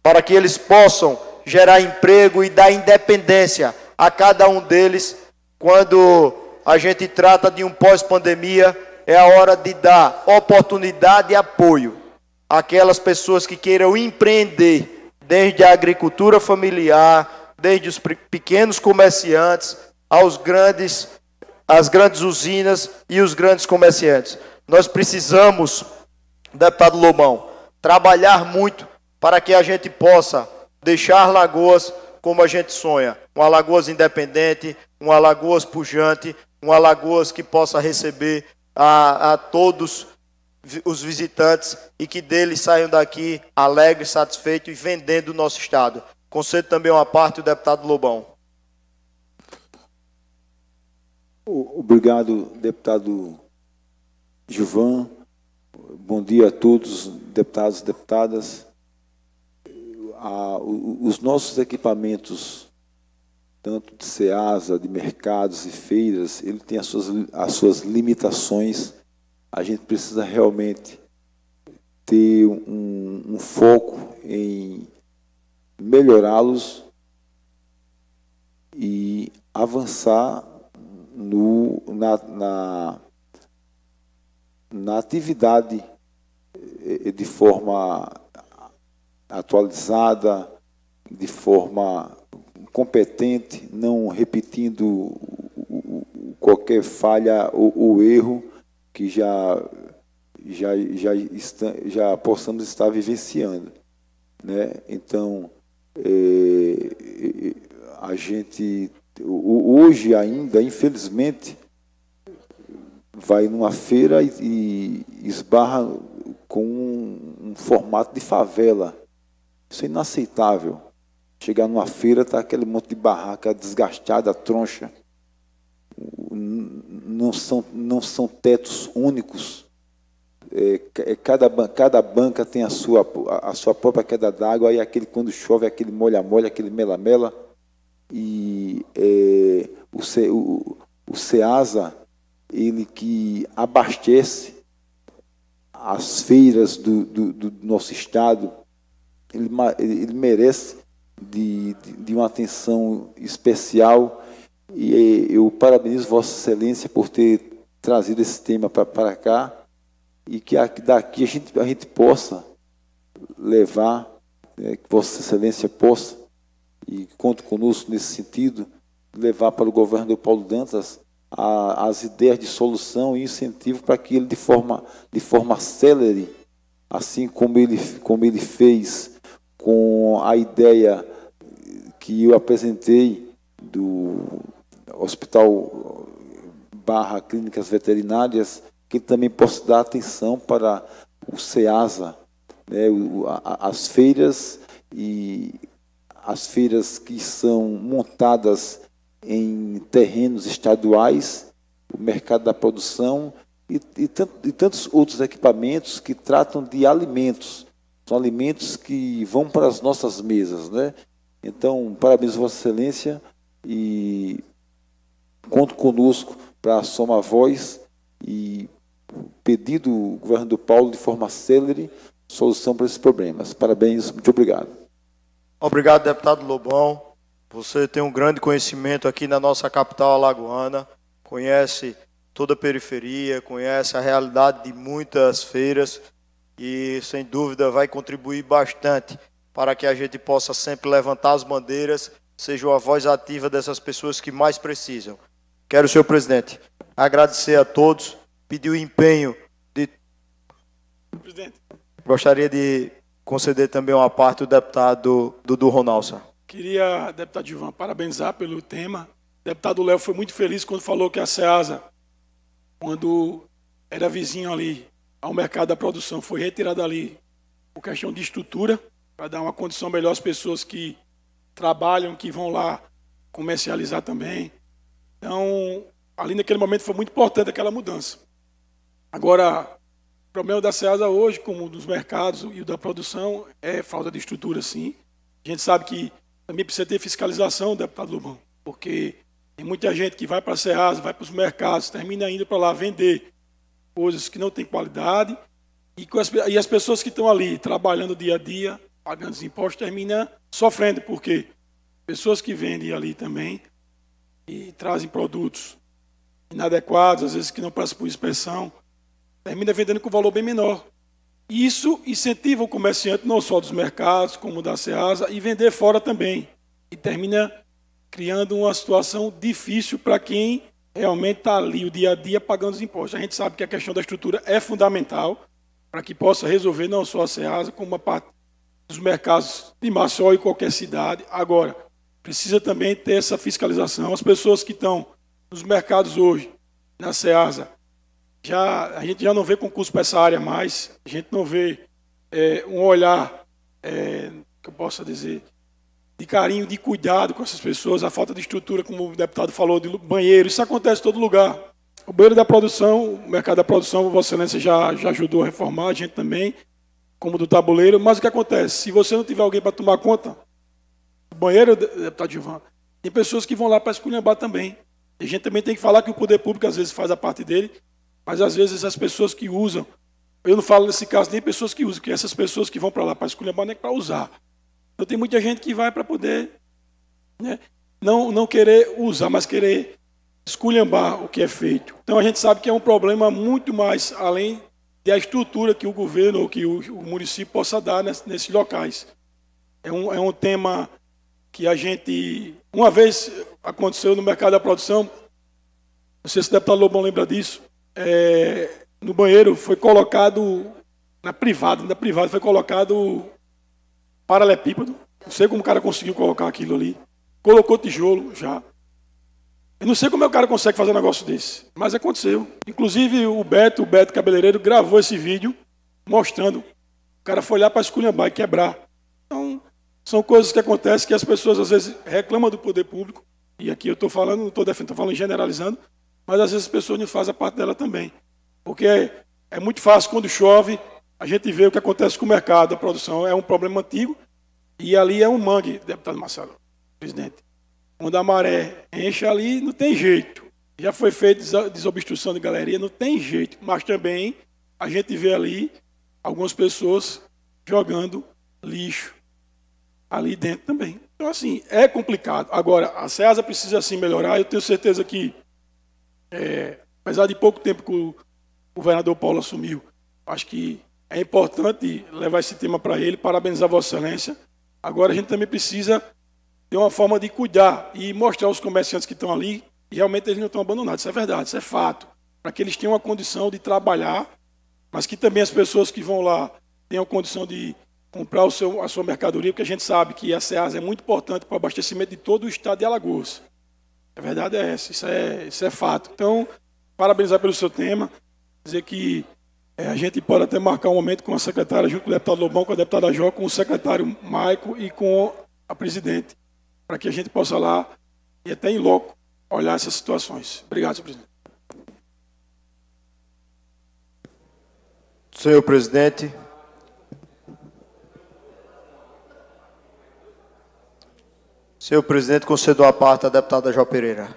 para que eles possam gerar emprego e dar independência a cada um deles. Quando a gente trata de um pós-pandemia, é a hora de dar oportunidade e apoio àquelas pessoas que queiram empreender, desde a agricultura familiar, desde os pequenos comerciantes, às grandes usinas e os grandes comerciantes. Nós precisamos, deputado Lobão, trabalhar muito para que a gente possa deixar Alagoas como a gente sonha. Uma Alagoas independente, uma Alagoas pujante, uma Alagoas que possa receber a todos os visitantes e que deles saiam daqui alegres, satisfeitos e vendendo o nosso estado. Concedo também uma parte o deputado Lobão. Obrigado, deputado Gilvan. Bom dia a todos, deputados e deputadas. Os nossos equipamentos, tanto de SEASA, de mercados e feiras, ele tem as suas limitações. A gente precisa realmente ter um foco em melhorá-los e avançar na atividade de forma atualizada, de forma competente, não repetindo qualquer falha ou erro que já possamos estar vivenciando, né? Então, a gente hoje ainda, infelizmente, vai numa feira e esbarra com um formato de favela. Isso é inaceitável. Chegar numa feira, tá aquele monte de barraca desgastada, troncha. Não são tetos únicos. Cada banca tem a sua própria queda d'água, e aquele, quando chove, aquele molha-molha, aquele mela-mela. E o SEASA, ele que abastece as feiras do nosso estado, ele merece de uma atenção especial, e eu parabenizo Vossa Excelência por ter trazido esse tema para cá, e que daqui a gente possa levar, que Vossa Excelência possa, e conto conosco nesse sentido, levar para o governador Paulo Dantas as ideias de solução e incentivo para que ele, de forma célere, assim como ele fez com a ideia que eu apresentei do Hospital / Clínicas Veterinárias, que ele também possa dar atenção para o SEASA, né, as feiras que são montadas em terrenos estaduais, o mercado da produção e tantos outros equipamentos que tratam de alimentos. São alimentos que vão para as nossas mesas, né? Então, parabéns, Vossa Excelência, e conto conosco para somar voz e pedir do governador Paulo, de forma célere, solução para esses problemas. Parabéns, muito obrigado. Obrigado, deputado Lobão. Você tem um grande conhecimento aqui na nossa capital alagoana, conhece toda a periferia, conhece a realidade de muitas feiras e, sem dúvida, vai contribuir bastante para que a gente possa sempre levantar as bandeiras, seja a voz ativa dessas pessoas que mais precisam. Quero, senhor presidente, agradecer a todos, pedir o empenho de... Presidente. Gostaria de conceder também uma parte do deputado Dudu Ronaldo. Queria, deputado Gilvan, parabenizar pelo tema. O deputado Léo foi muito feliz quando falou que a SEASA, quando era vizinho ali ao mercado da produção, foi retirada ali por questão de estrutura, para dar uma condição melhor às pessoas que trabalham, que vão lá comercializar também. Então, ali naquele momento foi muito importante aquela mudança. Agora, o problema da SEASA hoje, como dos mercados e o da produção, é falta de estrutura, sim. A gente sabe que também precisa ter fiscalização, deputado Lobão, porque tem muita gente que vai para a SEASA, vai para os mercados, termina indo para lá vender coisas que não têm qualidade, e as pessoas que estão ali trabalhando dia a dia, pagando os impostos, terminam sofrendo, porque pessoas que vendem ali também e trazem produtos inadequados, às vezes que não passam por inspeção, termina vendendo com valor bem menor. E isso incentiva o comerciante, não só dos mercados, como da SEASA, e vender fora também. E termina criando uma situação difícil para quem realmente está ali o dia a dia pagando os impostos. A gente sabe que a questão da estrutura é fundamental para que possa resolver não só a SEASA, como a parte dos mercados de Maceió e qualquer cidade. Agora, precisa também ter essa fiscalização. As pessoas que estão nos mercados hoje, na SEASA, a gente já não vê concurso para essa área mais, a gente não vê um olhar, que eu possa dizer, de carinho, de cuidado com essas pessoas, a falta de estrutura, como o deputado falou, de banheiro, isso acontece em todo lugar. O banheiro da produção, o mercado da produção, Vossa Excelência já ajudou a reformar, a gente também, como do tabuleiro, mas o que acontece? Se você não tiver alguém para tomar conta, o banheiro, deputado Gilvan, tem pessoas que vão lá para esculhambar também. E a gente também tem que falar que o poder público às vezes faz a parte dele, mas às vezes as pessoas que usam, eu não falo nesse caso nem pessoas que usam, que essas pessoas que vão para lá para esculhambar nem para usar. Então tem muita gente que vai para poder, né, não querer usar, mas querer esculhambar o que é feito. Então a gente sabe que é um problema muito mais além da estrutura que o governo ou que o município possa dar nesses locais. É um tema que a gente... Uma vez aconteceu no mercado da produção, não sei se o deputado Lobão lembra disso, no banheiro foi colocado, na privada foi colocado paralelepípedo, não sei como o cara conseguiu colocar aquilo ali, colocou tijolo já. Eu não sei como o cara consegue fazer um negócio desse, mas aconteceu. Inclusive o Beto Cabeleireiro, gravou esse vídeo mostrando. O cara foi lá para esculhambar e quebrar. Então, são coisas que acontecem que as pessoas às vezes reclamam do poder público, e aqui eu estou falando, não estou defendendo, estou falando generalizando, mas às vezes as pessoas não fazem a parte dela também. Porque é muito fácil, quando chove, a gente vê o que acontece com o mercado, a produção é um problema antigo, e ali é um mangue, deputado Marcelo, presidente. quando a maré enche ali, não tem jeito. Já foi feita desobstrução de galeria, não tem jeito. Mas também a gente vê ali algumas pessoas jogando lixo ali dentro também. Então, assim, é complicado. Agora, a SEASA precisa, assim, melhorar. Eu tenho certeza que, apesar de pouco tempo que o governador Paulo assumiu, acho que é importante levar esse tema para ele, parabenizar Vossa Excelência. Agora, a gente também precisa ter uma forma de cuidar e mostrar aos comerciantes que estão ali que realmente eles não estão abandonados. Isso é verdade, isso é fato. Para que eles tenham uma condição de trabalhar, mas que também as pessoas que vão lá tenham condição de comprar a sua mercadoria, porque a gente sabe que a SEASA é muito importante para o abastecimento de todo o estado de Alagoas. A verdade é essa, isso é fato. Então, parabenizar pelo seu tema, dizer que a gente pode até marcar um momento com a secretária, junto com o deputado Lobão, com a deputada Jó, com o secretário Maico e com a presidente, para que a gente possa lá e até em loco olhar essas situações. Obrigado, senhor presidente. Senhor presidente. Senhor presidente, concedo a parte à deputada Jó Pereira.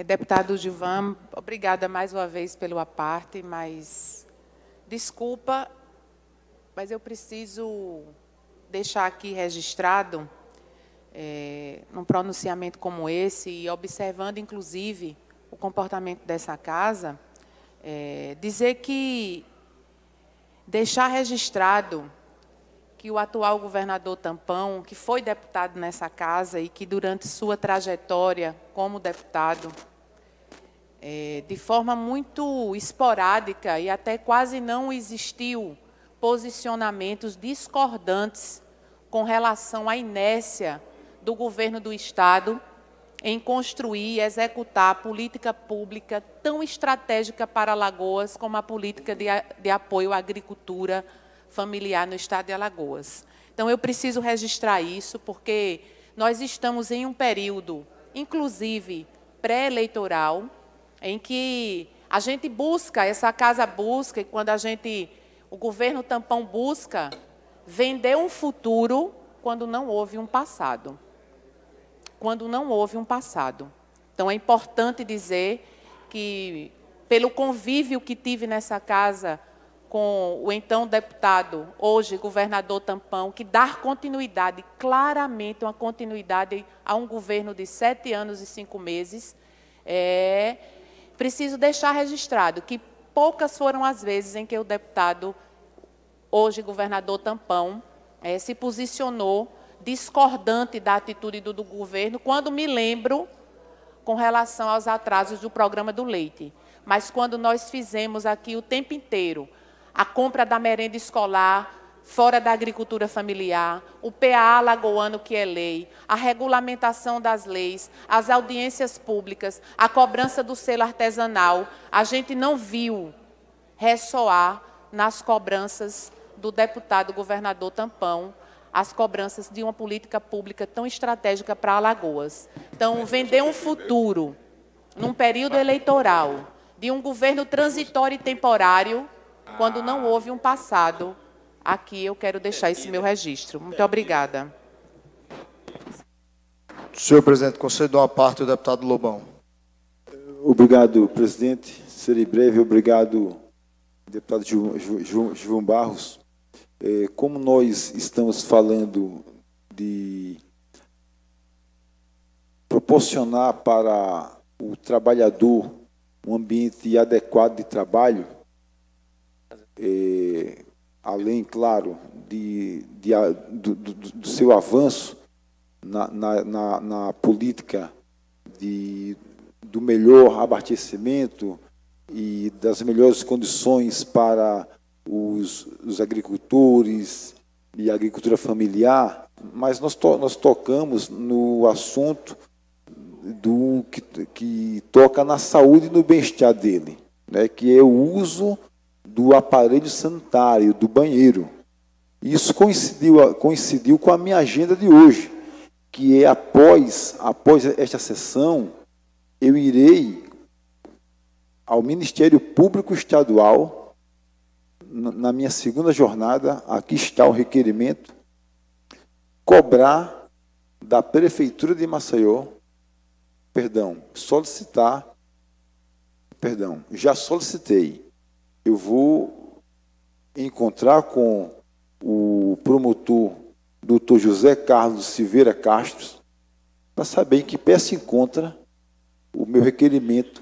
Deputado Gilvan, obrigada mais uma vez pelo aparte, mas desculpa, mas eu preciso deixar aqui registrado, num pronunciamento como esse, e observando, inclusive, o comportamento dessa casa, dizer que, deixar registrado que o atual governador Tampão, que foi deputado nessa casa e que, durante sua trajetória como deputado, de forma muito esporádica e até quase não existiu posicionamentos discordantes com relação à inércia do governo do Estado em construir e executar a política pública tão estratégica para Alagoas como a política de apoio à agricultura familiar no estado de Alagoas. Então, eu preciso registrar isso, porque nós estamos em um período, inclusive pré-eleitoral, em que a gente busca, essa casa busca, e quando o governo Tampão busca vender um futuro quando não houve um passado. Quando não houve um passado. Então, é importante dizer que, pelo convívio que tive nessa casa com o então deputado, hoje governador Tampão, que dar continuidade, claramente uma continuidade a um governo de 7 anos e 5 meses, preciso deixar registrado que poucas foram as vezes em que o deputado, hoje governador Tampão, se posicionou discordante da atitude do governo, quando me lembro com relação aos atrasos do programa do leite. Mas quando nós fizemos aqui o tempo inteiro a compra da merenda escolar fora da agricultura familiar, o PA alagoano que é lei, a regulamentação das leis, as audiências públicas, a cobrança do selo artesanal, a gente não viu ressoar nas cobranças do deputado governador Tampão, as cobranças de uma política pública tão estratégica para Alagoas. Então, vender um futuro, num período eleitoral, de um governo transitório e temporário, quando não houve um passado, aqui eu quero deixar esse meu registro. Muito obrigada. Senhor presidente, concedo uma parte ao deputado Lobão. Obrigado, presidente. Serei breve. Obrigado, deputado João Barros. Como nós estamos falando de proporcionar para o trabalhador um ambiente adequado de trabalho, além, claro, do seu avanço na política do melhor abastecimento e das melhores condições para os agricultores e a agricultura familiar, mas nós tocamos no assunto que toca na saúde e no bem-estar dele, né, que é o uso do aparelho sanitário, do banheiro. Isso coincidiu com a minha agenda de hoje, que é após esta sessão, eu irei ao Ministério Público Estadual. Na minha segunda jornada, aqui está o requerimento, cobrar da Prefeitura de Maceió já solicitei. Eu vou encontrar com o promotor Dr. José Carlos Silveira Castro para saber em que pé se encontra o meu requerimento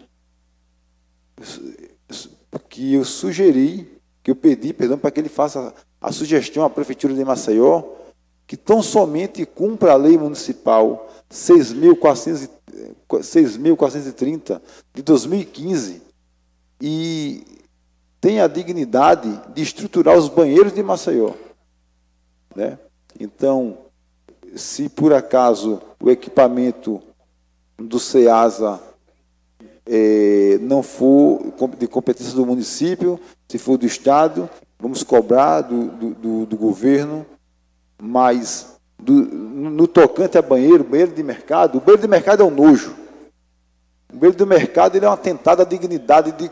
que eu sugeri, que eu pedi, para que ele faça a sugestão à Prefeitura de Maceió, que tão somente cumpra a Lei Municipal 6.430 de 2015 e tenha a dignidade de estruturar os banheiros de Maceió, né? Então, se por acaso o equipamento do SEASA não for de competência do município, se for do Estado, vamos cobrar do governo, mas no tocante a banheiro de mercado, o banheiro de mercado é um nojo. O banheiro do mercado ele é um atentado à dignidade de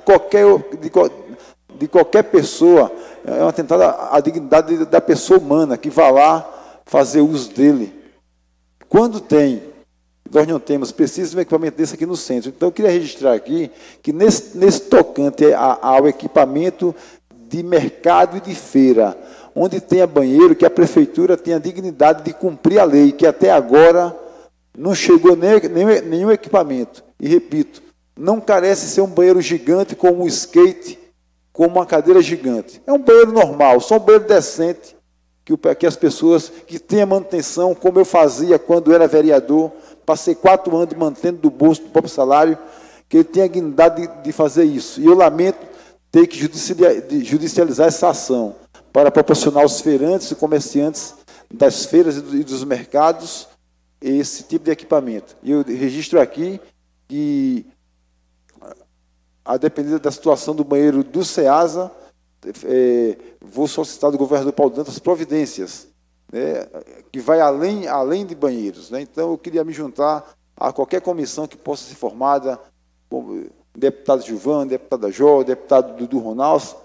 qualquer pessoa, é um atentado à dignidade da pessoa humana que vai lá fazer uso dele. Quando nós não temos, precisa de um equipamento desse aqui no centro. Então, eu queria registrar aqui que nesse tocante ao equipamento de mercado e de feira, onde tenha banheiro, que a Prefeitura tenha a dignidade de cumprir a lei, que até agora não chegou nenhum equipamento. E, repito, não carece ser um banheiro gigante como um skate, como uma cadeira gigante. É um banheiro normal, só um banheiro decente, que as pessoas que tenham manutenção, como eu fazia quando era vereador, passei 4 anos mantendo do bolso do próprio salário, que ele tenha a dignidade de fazer isso. E eu lamento ter que judicializar essa ação para proporcionar aos feirantes e comerciantes das feiras e dos mercados esse tipo de equipamento. E eu registro aqui que, a depender da situação do banheiro do SEASA, vou solicitar do governador Paulo Dantas providências, né, que vai além de banheiros, né? Então, eu queria me juntar a qualquer comissão que possa ser formada, como deputado Gilvan, deputada Jó, deputado Dudu Ronalds.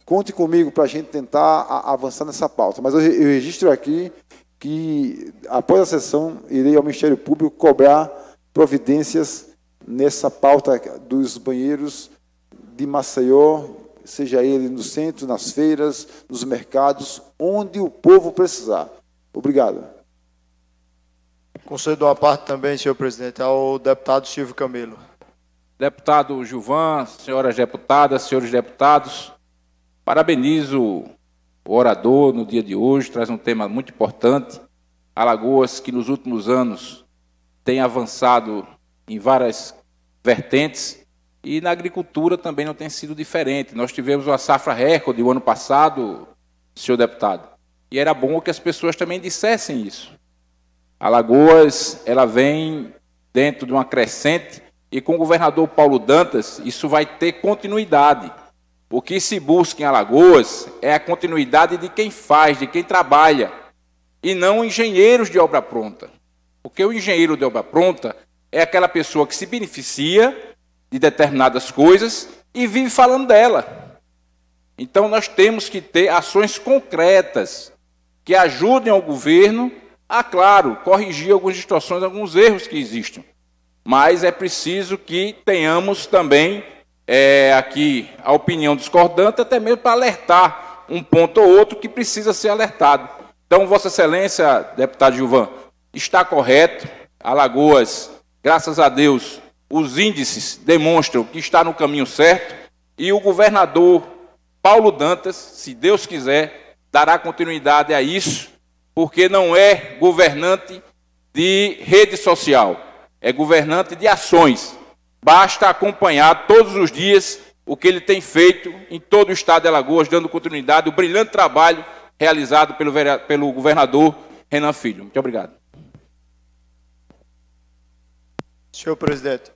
Conte comigo para a gente tentar avançar nessa pauta. Mas eu registro aqui que, após a sessão, irei ao Ministério Público cobrar providências nessa pauta dos banheiros de Maceió, seja ele no centro, nas feiras, nos mercados, onde o povo precisar. Obrigado. Concedo uma parte também, senhor presidente, ao deputado Silvio Camelo. Deputado Gilvan, senhoras deputadas, senhores deputados, parabenizo o orador no dia de hoje, traz um tema muito importante. Alagoas, que nos últimos anos tem avançado em várias vertentes, e na agricultura também não tem sido diferente. Nós tivemos uma safra recorde o ano passado, senhor deputado, e era bom que as pessoas também dissessem isso. Alagoas, ela vem dentro de uma crescente, e com o governador Paulo Dantas, isso vai ter continuidade. O que se busca em Alagoas é a continuidade de quem faz, de quem trabalha, e não engenheiros de obra pronta. Porque o engenheiro de obra pronta é aquela pessoa que se beneficia de determinadas coisas e vive falando dela. Então, nós temos que ter ações concretas que ajudem ao governo a, claro, corrigir algumas situações, alguns erros que existem. Mas é preciso que tenhamos também aqui a opinião discordante, até mesmo para alertar um ponto ou outro que precisa ser alertado. Então, Vossa Excelência, deputado Gilvan, está correto. Alagoas, graças a Deus, os índices demonstram que está no caminho certo, e o governador Paulo Dantas, se Deus quiser, dará continuidade a isso, porque não é governante de rede social, é governante de ações. Basta acompanhar todos os dias o que ele tem feito em todo o estado de Alagoas, dando continuidade ao brilhante trabalho realizado pelo governador Renan Filho. Muito obrigado. Senhor presidente,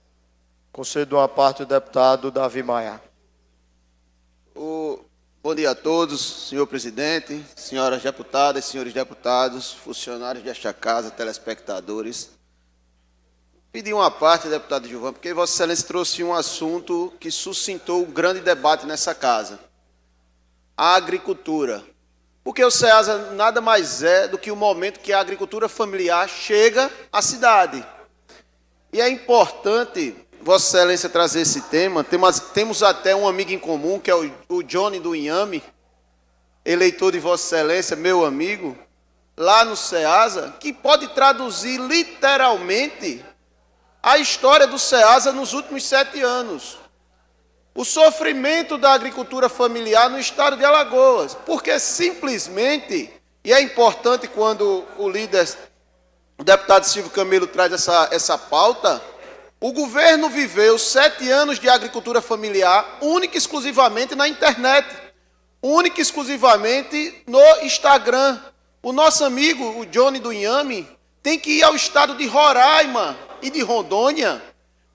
concedo uma parte ao deputado Davi Maia. Bom dia a todos, senhor presidente, senhoras deputadas, senhores deputados, funcionários desta casa, telespectadores. Pedi uma parte, deputado Gilvan, porque Vossa Excelência trouxe um assunto que suscitou um grande debate nessa casa. A agricultura. Porque o SEASA nada mais é do que o momento que a agricultura familiar chega à cidade. E é importante Vossa Excelência trazer esse tema. Temos até um amigo em comum, que é o Johnny do Inhame, eleitor de Vossa Excelência, meu amigo, lá no Ceasa, que pode traduzir literalmente a história do Ceasa nos últimos 7 anos. O sofrimento da agricultura familiar no estado de Alagoas, porque simplesmente, e é importante quando o líder, o deputado Silvio Camelo, traz essa pauta, o governo viveu 7 anos de agricultura familiar única e exclusivamente na internet, única e exclusivamente no Instagram. O nosso amigo, o Johnny do Inhame, tem que ir ao estado de Roraima e de Rondônia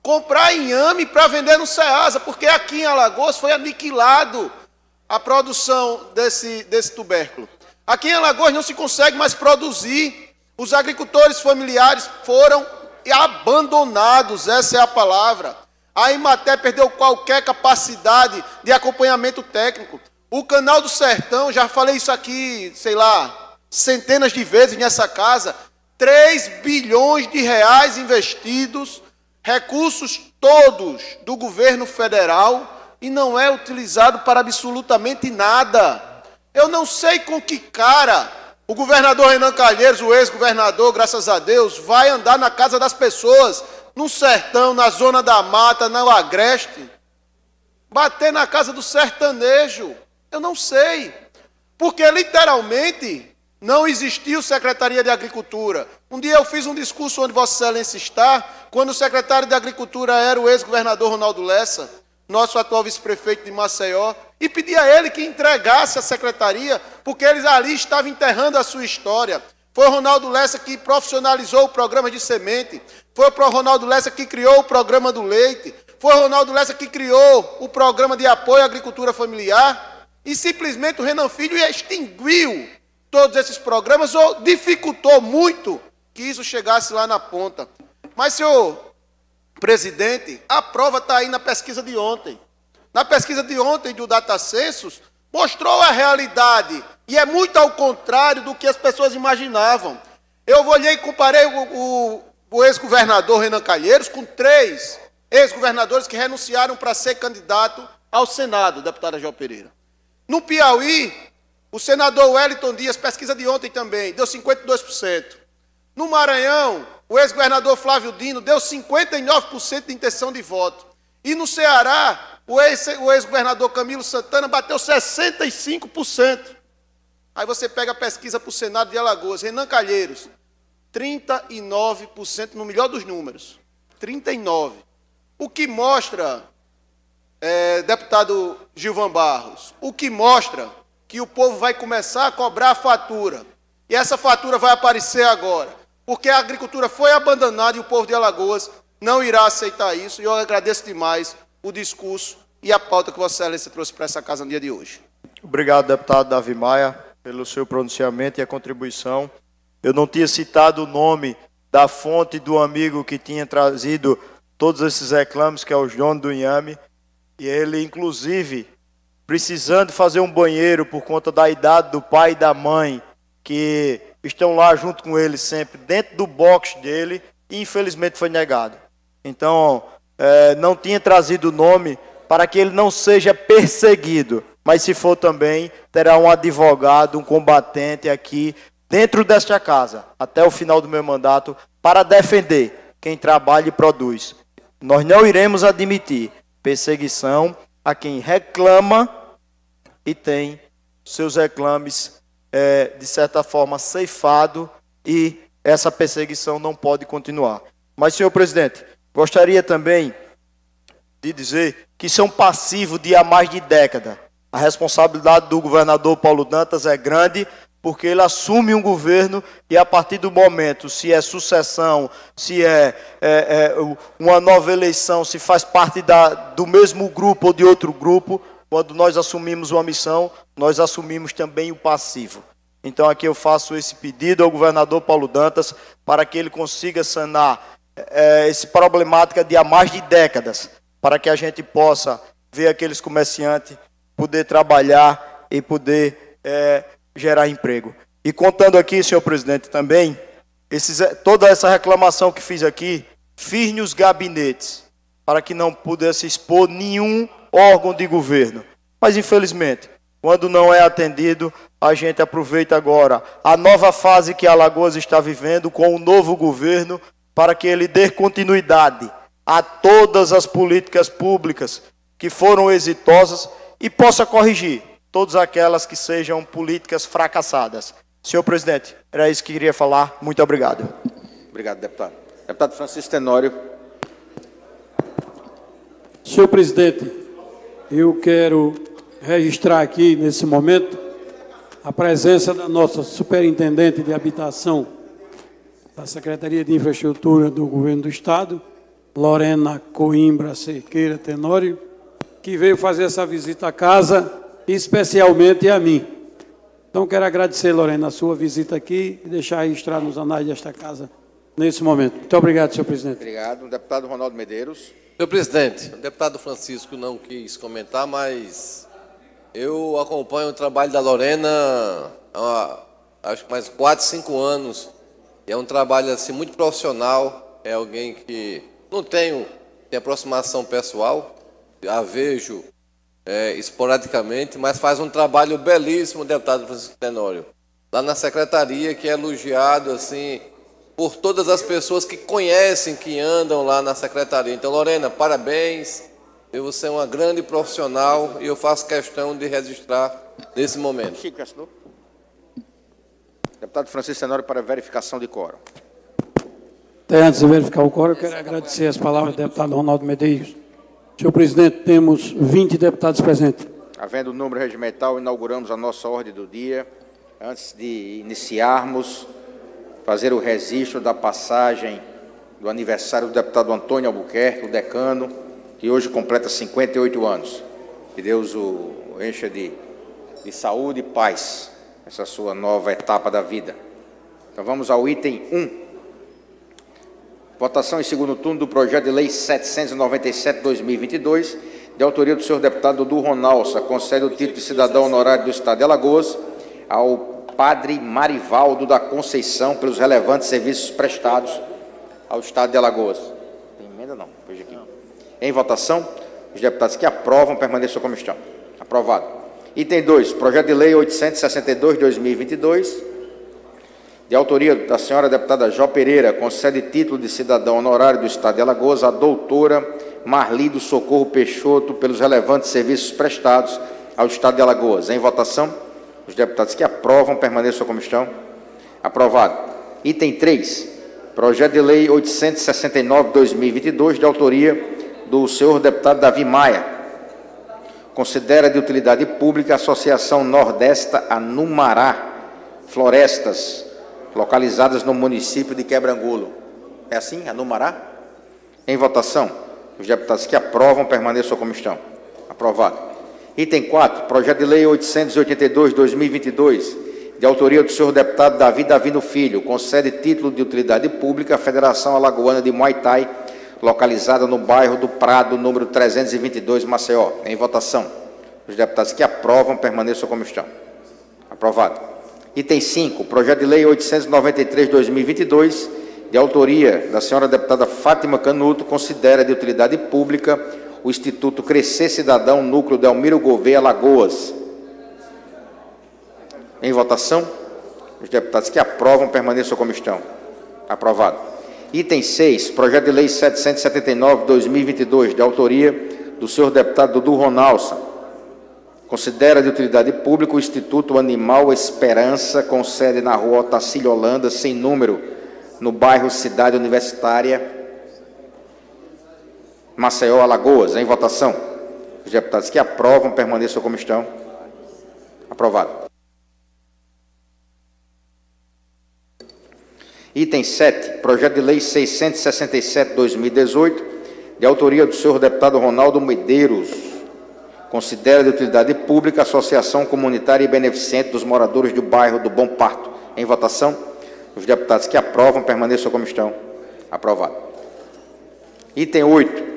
comprar inhame para vender no Ceasa, porque aqui em Alagoas foi aniquilado a produção desse tubérculo. Aqui em Alagoas não se consegue mais produzir. Os agricultores familiares foram abandonados, essa é a palavra. A Emater perdeu qualquer capacidade de acompanhamento técnico. O Canal do Sertão, já falei isso aqui, sei lá, centenas de vezes nessa casa, 3 bilhões de reais investidos, recursos todos do governo federal, e não é utilizado para absolutamente nada. Eu não sei com que cara o governador Renan Calheiros, o ex-governador, graças a Deus, vai andar na casa das pessoas, no sertão, na zona da mata, no agreste, bater na casa do sertanejo. Eu não sei, porque literalmente não existiu Secretaria de Agricultura. Um dia eu fiz um discurso onde Vossa Excelência está, quando o secretário de Agricultura era o ex-governador Ronaldo Lessa, nosso atual vice-prefeito de Maceió, e pedi a ele que entregasse a secretaria, porque eles ali estavam enterrando a sua história. Foi o Ronaldo Lessa que profissionalizou o programa de semente, foi o Ronaldo Lessa que criou o programa do leite, foi o Ronaldo Lessa que criou o programa de apoio à agricultura familiar, e simplesmente o Renan Filho extinguiu todos esses programas, ou dificultou muito que isso chegasse lá na ponta. Mas, senhor presidente, a prova está aí na pesquisa de ontem. Na pesquisa de ontem do Data Census, mostrou a realidade, e é muito ao contrário do que as pessoas imaginavam. Eu olhei e comparei o ex-governador Renan Calheiros com 3 ex-governadores que renunciaram para ser candidato ao Senado, deputada João Pereira. No Piauí, o senador Wellington Dias, pesquisa de ontem também, deu 52%. No Maranhão, o ex-governador Flávio Dino deu 59% de intenção de voto. E no Ceará, o ex-governador Camilo Santana bateu 65%. Aí você pega a pesquisa para o Senado de Alagoas, Renan Calheiros, 39% no melhor dos números. 39%. O que mostra, deputado Gilvan Barros, o que mostra que o povo vai começar a cobrar a fatura. E essa fatura vai aparecer agora, porque a agricultura foi abandonada e o povo de Alagoas não irá aceitar isso. E eu agradeço demais o discurso e a pauta que Vossa Excelência trouxe para essa casa no dia de hoje. Obrigado, deputado Davi Maia, pelo seu pronunciamento e a contribuição. Eu não tinha citado o nome da fonte do amigo que tinha trazido todos esses reclames, que é o João do Inhame, e ele, inclusive, precisando fazer um banheiro por conta da idade do pai e da mãe, que estão lá junto com ele sempre, dentro do box dele, e infelizmente foi negado. Então, não tinha trazido o nome para que ele não seja perseguido, mas se for também, terá um advogado, um combatente aqui, dentro desta casa, até o final do meu mandato, para defender quem trabalha e produz. Nós não iremos admitir perseguição a quem reclama e tem seus reclames, de certa forma, ceifado, e essa perseguição não pode continuar. Mas, senhor presidente, gostaria também de dizer que isso é um passivo de há mais de década. A responsabilidade do governador Paulo Dantas é grande, porque ele assume um governo e, a partir do momento, se é sucessão, se é uma nova eleição, se faz parte do mesmo grupo ou de outro grupo, quando nós assumimos uma missão, nós assumimos também o passivo. Então, aqui eu faço esse pedido ao governador Paulo Dantas para que ele consiga sanar essa problemática de há mais de décadas, para que a gente possa ver aqueles comerciantes poder trabalhar e poder gerar emprego. E contando aqui, senhor presidente, também, toda essa reclamação que fiz aqui, fírneos gabinetes, para que não pudesse expor nenhum órgão de governo. Mas, infelizmente, quando não é atendido, a gente aproveita agora a nova fase que Alagoas está vivendo com o novo governo, para que ele dê continuidade a todas as políticas públicas que foram exitosas e possa corrigir todas aquelas que sejam políticas fracassadas. Senhor presidente, era isso que queria falar. Muito obrigado. Obrigado, deputado. Deputado Francisco Tenório. Senhor presidente, eu quero registrar aqui, nesse momento, a presença da nossa superintendente de habitação da Secretaria de Infraestrutura do Governo do Estado, Lorena Coimbra Cerqueira Tenório, que veio fazer essa visita à casa, especialmente a mim. Então, quero agradecer, Lorena, a sua visita aqui e deixar registrado nos anais desta casa nesse momento. Muito obrigado, senhor presidente. Obrigado. Deputado Ronaldo Medeiros. Senhor presidente, o deputado Francisco não quis comentar, mas eu acompanho o trabalho da Lorena há, acho que mais 4, 5 anos. E é um trabalho assim, muito profissional, é alguém que não tem aproximação pessoal, a vejo esporadicamente, mas faz um trabalho belíssimo, deputado Francisco Tenório, lá na secretaria, que é elogiado assim por todas as pessoas que conhecem, que andam lá na secretaria. Então, Lorena, parabéns, você é uma grande profissional e eu faço questão de registrar nesse momento. Chico, assinou. Deputado Francisco Tenório para verificação de quórum. Até antes de verificar o quórum, eu quero agradecer as palavras do deputado Ronaldo Medeiros. Senhor presidente, temos 20 deputados presentes. Havendo o número regimental, inauguramos a nossa ordem do dia. Antes de iniciarmos, fazer o registro da passagem do aniversário do deputado Antônio Albuquerque, o decano, que hoje completa 58 anos. Que Deus o encha de saúde e paz nessa sua nova etapa da vida. Então vamos ao item 1. Votação em segundo turno do projeto de lei 797/2022, de autoria do senhor deputado Dudu Ronalça, concede o título de cidadão honorário do Estado de Alagoas ao padre Marivaldo da Conceição pelos relevantes serviços prestados ao Estado de Alagoas. Tem emenda não? Veja aqui. Em votação, os deputados que aprovam permaneçam como estão. Aprovado. Item 2, projeto de lei 862/2022, de autoria da senhora deputada Jó Pereira, concede título de cidadão honorário do Estado de Alagoas à doutora Marli do Socorro Peixoto pelos relevantes serviços prestados ao Estado de Alagoas. Em votação, os deputados que aprovam permaneçam como estão. Aprovado. Item 3, projeto de lei 869/2022, de autoria do senhor deputado Davi Maia, considera de utilidade pública a Associação Nordesta Anumará Florestas, localizadas no município de Quebrangulo. É assim? Anumará? Em votação, os deputados que aprovam permaneçam como estão. Aprovado. Item 4, projeto de lei 882/2022, de autoria do senhor deputado Davi Davino Filho, concede título de utilidade pública à Federação Alagoana de Muay Thai, localizada no bairro do Prado, número 322, Maceió. Em votação, os deputados que aprovam permaneçam como estão. Aprovado. Item 5, projeto de lei 893/2022, de autoria da senhora deputada Fátima Canuto, considera de utilidade pública o Instituto Crescer Cidadão, núcleo Delmiro Gouveia, Alagoas. Em votação, os deputados que aprovam permaneçam como estão. Aprovado. Item 6, projeto de lei 779/2022, de autoria do senhor deputado Dudu Ronalça, considera de utilidade pública o Instituto Animal Esperança, com sede na rua Otacílio Holanda, sem número, no bairro Cidade Universitária, Maceió, Alagoas. Em votação, os deputados que aprovam permaneçam como estão. Aprovado. Item 7, projeto de lei 667/2018, de autoria do senhor deputado Ronaldo Medeiros, considera de utilidade pública a Associação Comunitária e Beneficente dos Moradores do Bairro do Bom Parto. Em votação, os deputados que aprovam permaneçam como estão. Aprovado. Item 8.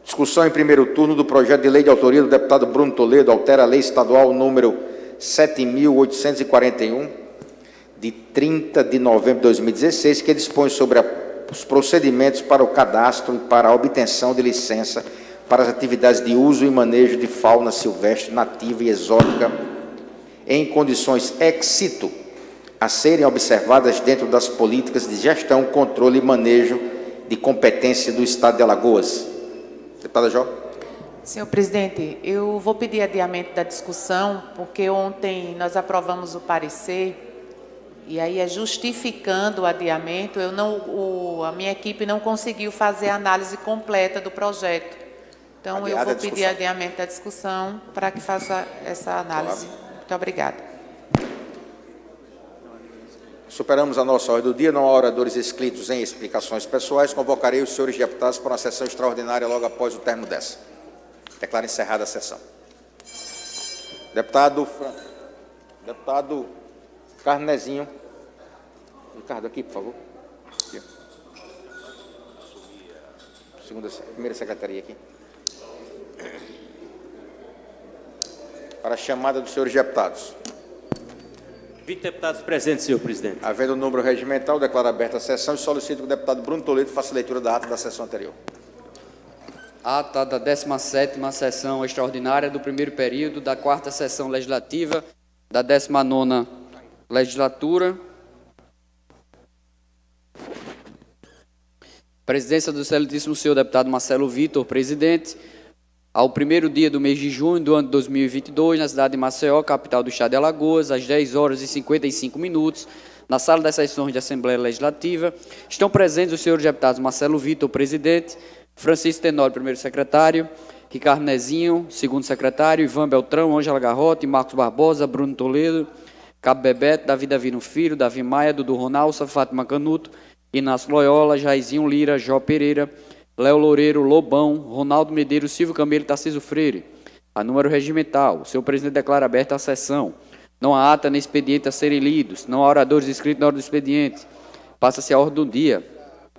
Discussão em primeiro turno do projeto de lei de autoria do deputado Bruno Toledo, altera a lei estadual número 7.841, de 30 de novembro de 2016, que dispõe sobre os procedimentos para o cadastro e para a obtenção de licença para as atividades de uso e manejo de fauna silvestre, nativa e exótica, em condições ex situ, a serem observadas dentro das políticas de gestão, controle e manejo de competência do Estado de Alagoas. Deputada Jó. Senhor presidente, eu vou pedir adiamento da discussão, porque ontem nós aprovamos o parecer, e aí é justificando o adiamento, a minha equipe não conseguiu fazer a análise completa do projeto. Então, eu vou pedir adiamento da discussão para que faça essa análise. Muito obrigada. Superamos a nossa ordem do dia. Não há oradores inscritos em explicações pessoais. Convocarei os senhores deputados para uma sessão extraordinária logo após o término dessa. Declaro encerrada a sessão. Deputado Carnezinho. Ricardo, aqui, por favor. Aqui. Primeira secretaria aqui. Para a chamada dos senhores deputados. 20 deputados presentes, senhor presidente. Havendo o número regimental, declaro aberta a sessão e solicito que o deputado Bruno Toledo faça leitura da ata da sessão anterior. Ata da 17ª sessão extraordinária do primeiro período da 4ª sessão legislativa da 19ª legislatura. Presidência do excelentíssimo senhor deputado Marcelo Vitor, presidente. Ao primeiro dia do mês de junho do ano de 2022, na cidade de Maceió, capital do estado de Alagoas, às 10h55, na sala das sessões da Assembleia Legislativa, estão presentes os senhores deputados Marcelo Vitor, presidente, Francisco Tenório, primeiro secretário, Ricardo Nezinho, segundo secretário, Ivan Beltrão, Ângela Garrote, Marcos Barbosa, Bruno Toledo, Cabo Bebeto, Davi Davino Filho, Davi Maia, Dudu Ronalça, Fátima Canuto, Inácio Loyola, Jairzinho Lira, Jó Pereira, Léo Loureiro, Lobão, Ronaldo Medeiros, Silvio Camelo e Tarcísio Freire. A número regimental. O senhor presidente declara aberta a sessão. Não há ata nem expediente a serem lidos. Não há oradores inscritos na hora do expediente. Passa-se a ordem do dia.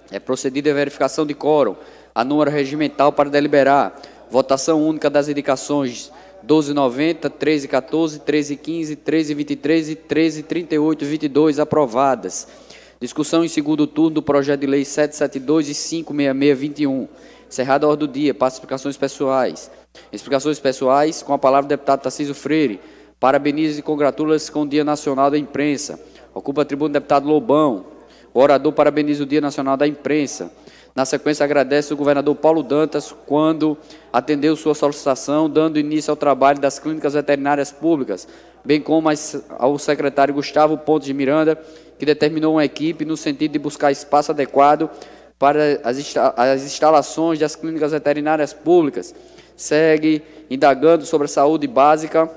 É procedida a verificação de quórum. A número regimental para deliberar. Votação única das indicações 1290, 1314, 1315, 1323 e 1338, 22 aprovadas. Discussão em segundo turno do projeto de lei 772 e 56621. Encerrada a ordem do dia. Passa explicações pessoais. Explicações pessoais, com a palavra o deputado Tarcísio Freire. Parabeniza e congratula-se com o Dia Nacional da Imprensa. Ocupa a tribuna o deputado Lobão. O orador parabeniza o Dia Nacional da Imprensa. Na sequência, agradece o governador Paulo Dantas quando atendeu sua solicitação, dando início ao trabalho das clínicas veterinárias públicas, bem como ao secretário Gustavo Pontes de Miranda, que determinou uma equipe no sentido de buscar espaço adequado para as instalações das clínicas veterinárias públicas. Segue indagando sobre a saúde básica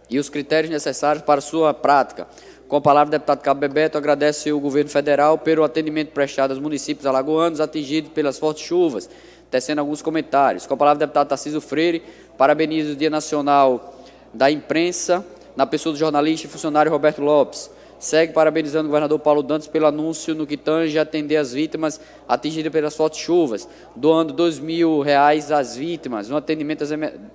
e os critérios necessários para sua prática. Com a palavra, o deputado Cabo Bebeto agradece o governo federal pelo atendimento prestado aos municípios alagoanos atingidos pelas fortes chuvas, tecendo alguns comentários. Com a palavra, o deputado Tarcísio Freire parabeniza o Dia Nacional da Imprensa, na pessoa do jornalista e funcionário Roberto Lopes. Segue parabenizando o governador Paulo Dantas pelo anúncio no que tange a atender as vítimas atingidas pelas fortes chuvas, doando R$2.000 às vítimas, no atendimento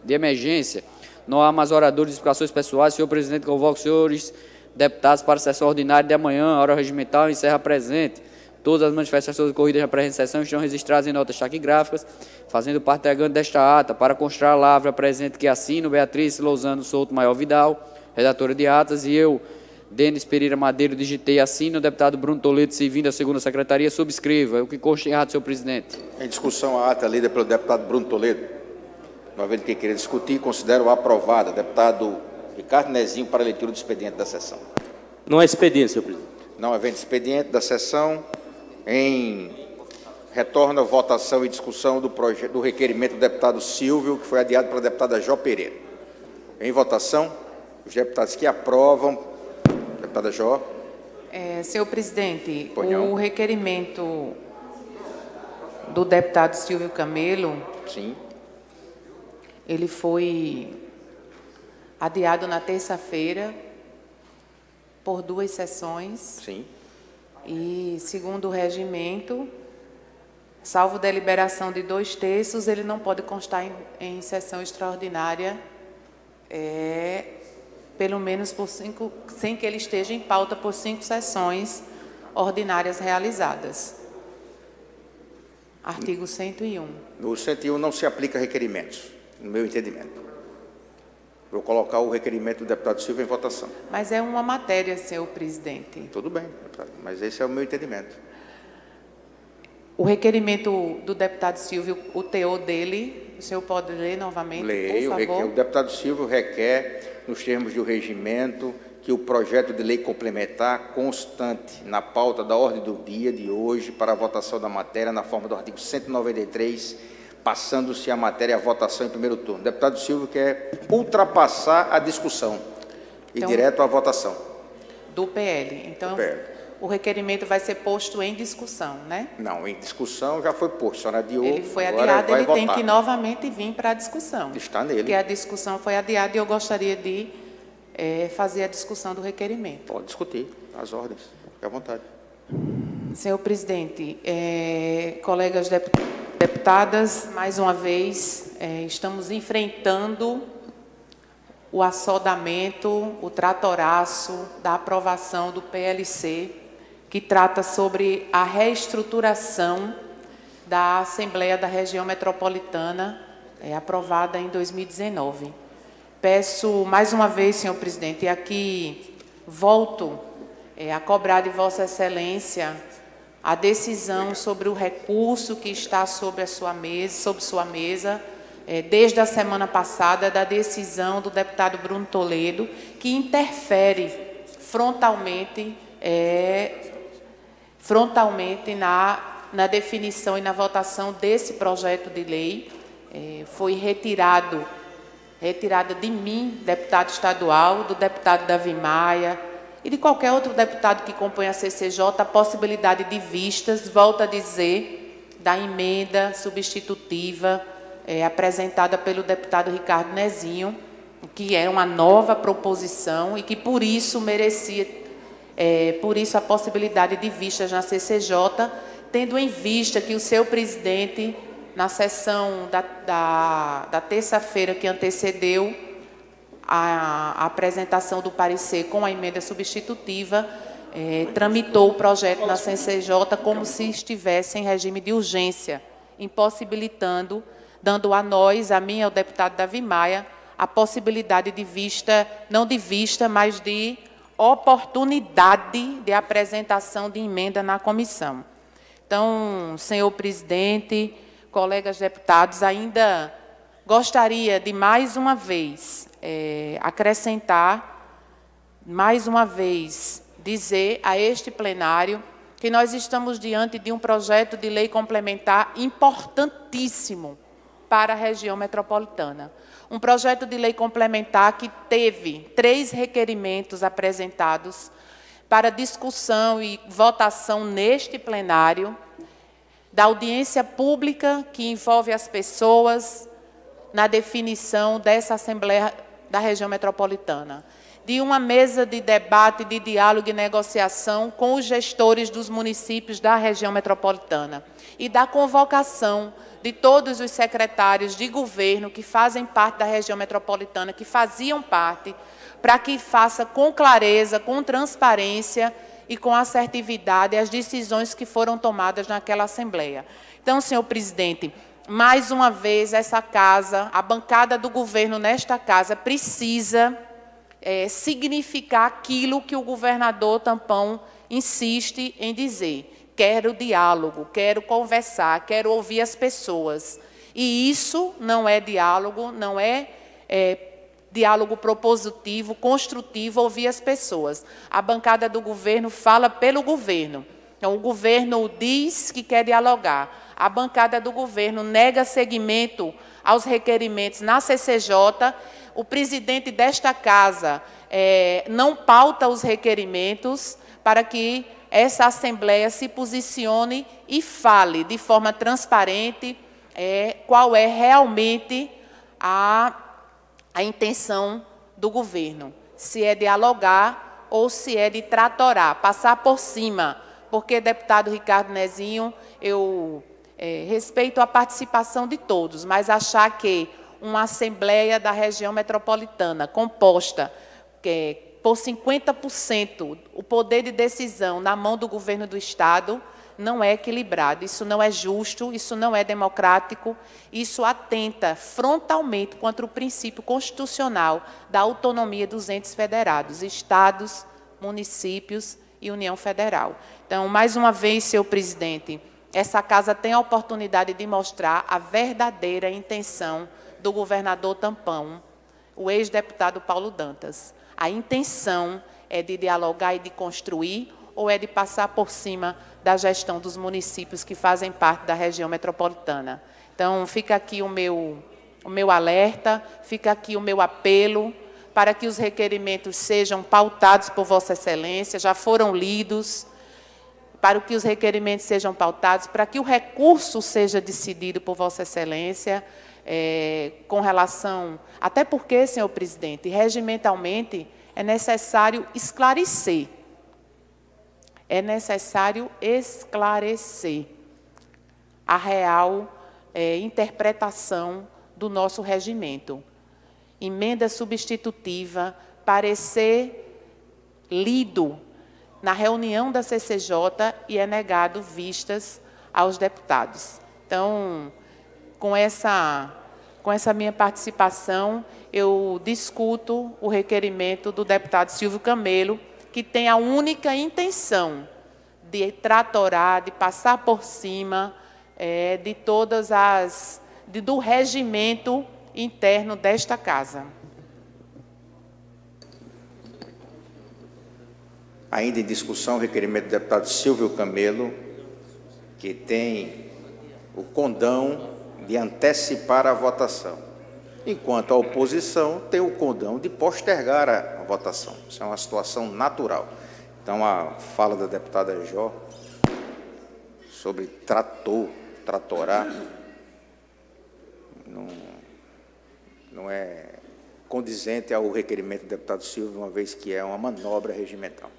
de emergência. Não há mais oradores de explicações pessoais. Senhor presidente, convoco os senhores deputados para a sessão ordinária de amanhã, hora regimental, encerra presente. Todas as manifestações ocorridas na presente sessão estão registradas em notas taquigráficas, fazendo parte integrante desta ata. Para constar a lavra presente que assino, Beatriz Lousano Souto Maior Vidal, redatora de atas, e eu, Denis Pereira Madeiro, digitei assino, o deputado Bruno Toledo, servindo a segunda secretaria, subscreva. O que consta em ata, senhor presidente. Em discussão, a ata lida pelo deputado Bruno Toledo. Não havendo que querer discutir, considero aprovada. Deputado Ricardo Nezinho, para a leitura do expediente da sessão. Não há expediente, senhor presidente. Não havendo expediente da sessão, retorna a votação e discussão do requerimento do deputado Silvio, que foi adiado pela deputada Jó Pereira. Em votação, os deputados que aprovam. Deputada Jó. Senhor presidente, o requerimento do deputado Silvio Camelo, sim, ele foi adiado na terça-feira por 2 sessões. Sim. E, segundo o regimento, salvo deliberação de 2/3, ele não pode constar em sessão extraordinária pelo menos sem que ele esteja em pauta por 5 sessões ordinárias realizadas. Artigo 101. No 101 não se aplica requerimentos, no meu entendimento. Vou colocar o requerimento do deputado Silva em votação. Mas é uma matéria, senhor presidente. Tudo bem, deputado, mas esse é o meu entendimento. O requerimento do deputado Silvio, o teor dele, o senhor pode ler novamente, Leio, por favor? o deputado Silvio requer, nos termos do regimento, que o projeto de lei complementar constante na pauta da ordem do dia de hoje para a votação da matéria na forma do artigo 193, passando-se a matéria à votação em primeiro turno. O deputado Silvio quer ultrapassar a discussão e Então, direto à votação. Do PL. Então, Do PL. O requerimento vai ser posto em discussão, né? Não, em discussão já foi posto, a senhora adiou. Ele foi agora adiado, vai ele tem votar. que novamente vir para a discussão. Está nele. Porque a discussão foi adiada e eu gostaria de fazer a discussão do requerimento. Pode discutir, as ordens, fique à vontade. Senhor presidente, colegas deputadas, mais uma vez, estamos enfrentando o assodamento, o tratoraço da aprovação do PLC, que trata sobre a reestruturação da Assembleia da Região Metropolitana, aprovada em 2019. Peço mais uma vez, senhor presidente, e aqui volto a cobrar de Vossa Excelência a decisão sobre o recurso que está sobre sua mesa, desde a semana passada, da decisão do deputado Bruno Toledo, que interfere frontalmente na definição e na votação desse projeto de lei. Foi retirada de mim, deputado estadual, do deputado Davi Maia e de qualquer outro deputado que compõe a CCJ, a possibilidade de vistas, volto a dizer, da emenda substitutiva apresentada pelo deputado Ricardo Nezinho, que é uma nova proposição e que, por isso, merecia, a possibilidade de vistas na CCJ, tendo em vista que o seu presidente, na sessão da terça-feira que antecedeu a apresentação do parecer com a emenda substitutiva, tramitou o projeto na CCJ como se estivesse em regime de urgência, impossibilitando, dando a nós, a mim e ao deputado Davi Maia, a possibilidade de vista, não de vista, mas de oportunidade de apresentação de emenda na comissão. Então, senhor presidente, colegas deputados, ainda gostaria de, mais uma vez, acrescentar, mais uma vez, dizer a este plenário que nós estamos diante de um projeto de lei complementar importantíssimo para a região metropolitana. Um projeto de lei complementar que teve 3 requerimentos apresentados para discussão e votação neste plenário, da audiência pública que envolve as pessoas na definição dessa Assembleia da região metropolitana, de uma mesa de debate, de diálogo e negociação com os gestores dos municípios da região metropolitana e da convocação de todos os secretários de governo que fazem parte da região metropolitana, que faziam parte, para que faça com clareza, com transparência e com assertividade as decisões que foram tomadas naquela Assembleia. Então, senhor presidente, mais uma vez essa casa, a bancada do governo nesta casa, precisa significar aquilo que o governador Tampão insiste em dizer. Quero diálogo, quero conversar, quero ouvir as pessoas. E isso não é diálogo, não é diálogo propositivo, construtivo, ouvir as pessoas. A bancada do governo fala pelo governo. Então, o governo diz que quer dialogar. A bancada do governo nega seguimento aos requerimentos na CCJ. O presidente desta casa não pauta os requerimentos para que essa Assembleia se posicione e fale de forma transparente qual é realmente a intenção do governo, se é dialogar ou se é de tratorar, passar por cima, porque, deputado Ricardo Nezinho, eu respeito a participação de todos, mas achar que uma Assembleia da região metropolitana composta por 50% o poder de decisão na mão do governo do Estado não é equilibrado, isso não é justo, isso não é democrático, isso atenta frontalmente contra o princípio constitucional da autonomia dos entes federados, estados, municípios e União Federal. Então, mais uma vez, senhor presidente, essa casa tem a oportunidade de mostrar a verdadeira intenção do governador tampão, o ex-deputado Paulo Dantas. A intenção é de dialogar e de construir, ou é de passar por cima da gestão dos municípios que fazem parte da região metropolitana. Então, fica aqui o meu alerta, fica aqui o meu apelo para que os requerimentos sejam pautados por Vossa Excelência, já foram lidos, para que os requerimentos sejam pautados, para que o recurso seja decidido por Vossa Excelência, com relação... Até porque, senhor presidente, regimentalmente é necessário esclarecer. É necessário esclarecer a real interpretação do nosso regimento. Emenda substitutiva, parecer lido na reunião da CCJ e é negado vistas aos deputados. Então, com essa minha participação, eu discuto o requerimento do deputado Silvio Camelo, que tem a única intenção de tratorar, de passar por cima de todas do regimento interno desta casa. Ainda em discussão, o requerimento do deputado Silvio Camelo, que tem o condão de antecipar a votação, enquanto a oposição tem o condão de postergar a votação. Isso é uma situação natural. Então, a fala da deputada Jó sobre tratorar, não é condizente ao requerimento do deputado Silvio, uma vez que é uma manobra regimental.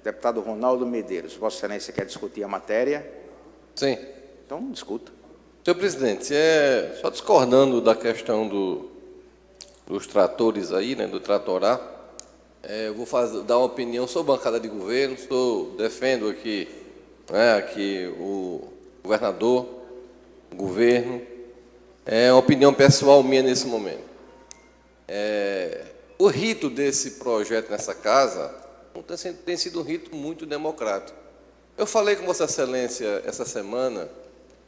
Deputado Ronaldo Medeiros, Vossa Excelência quer discutir a matéria? Sim. Então, discuta. Senhor presidente, só discordando da questão dos tratores aí, né, do tratorar, eu vou dar uma opinião, sou bancada de governo, defendo aqui, aqui o governador, o governo, é uma opinião pessoal minha nesse momento. O rito desse projeto nessa casa tem sido um rito muito democrático. Eu falei com Vossa Excelência essa semana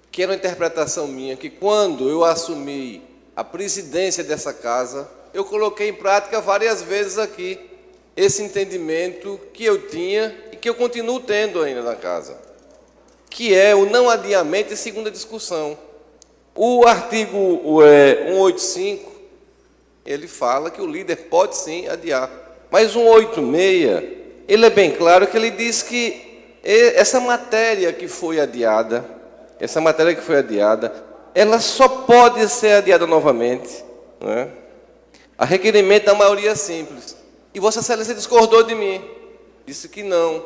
que era uma interpretação minha, que quando eu assumi a presidência dessa casa, eu coloquei em prática várias vezes aqui esse entendimento que eu tinha e que eu continuo tendo ainda na casa, que é o não adiamento e segunda discussão. O artigo 185, ele fala que o líder pode sim adiar, mas o 186, ele é bem claro que ele diz que essa matéria que foi adiada, ela só pode ser adiada novamente, não é? A requerimento da maioria simples. E Vossa Excelência discordou de mim. Disse que não,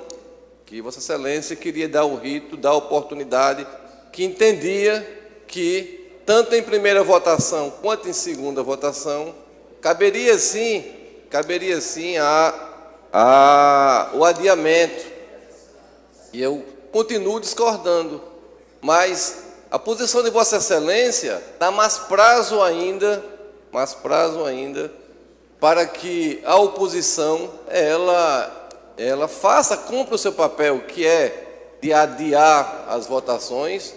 que Vossa Excelência queria dar o rito, dar a oportunidade, que entendia que, tanto em primeira votação quanto em segunda votação, caberia sim o adiamento. E eu continuo discordando. Mas a posição de Vossa Excelência dá mais prazo ainda, para que a oposição ela cumpra o seu papel, que é de adiar as votações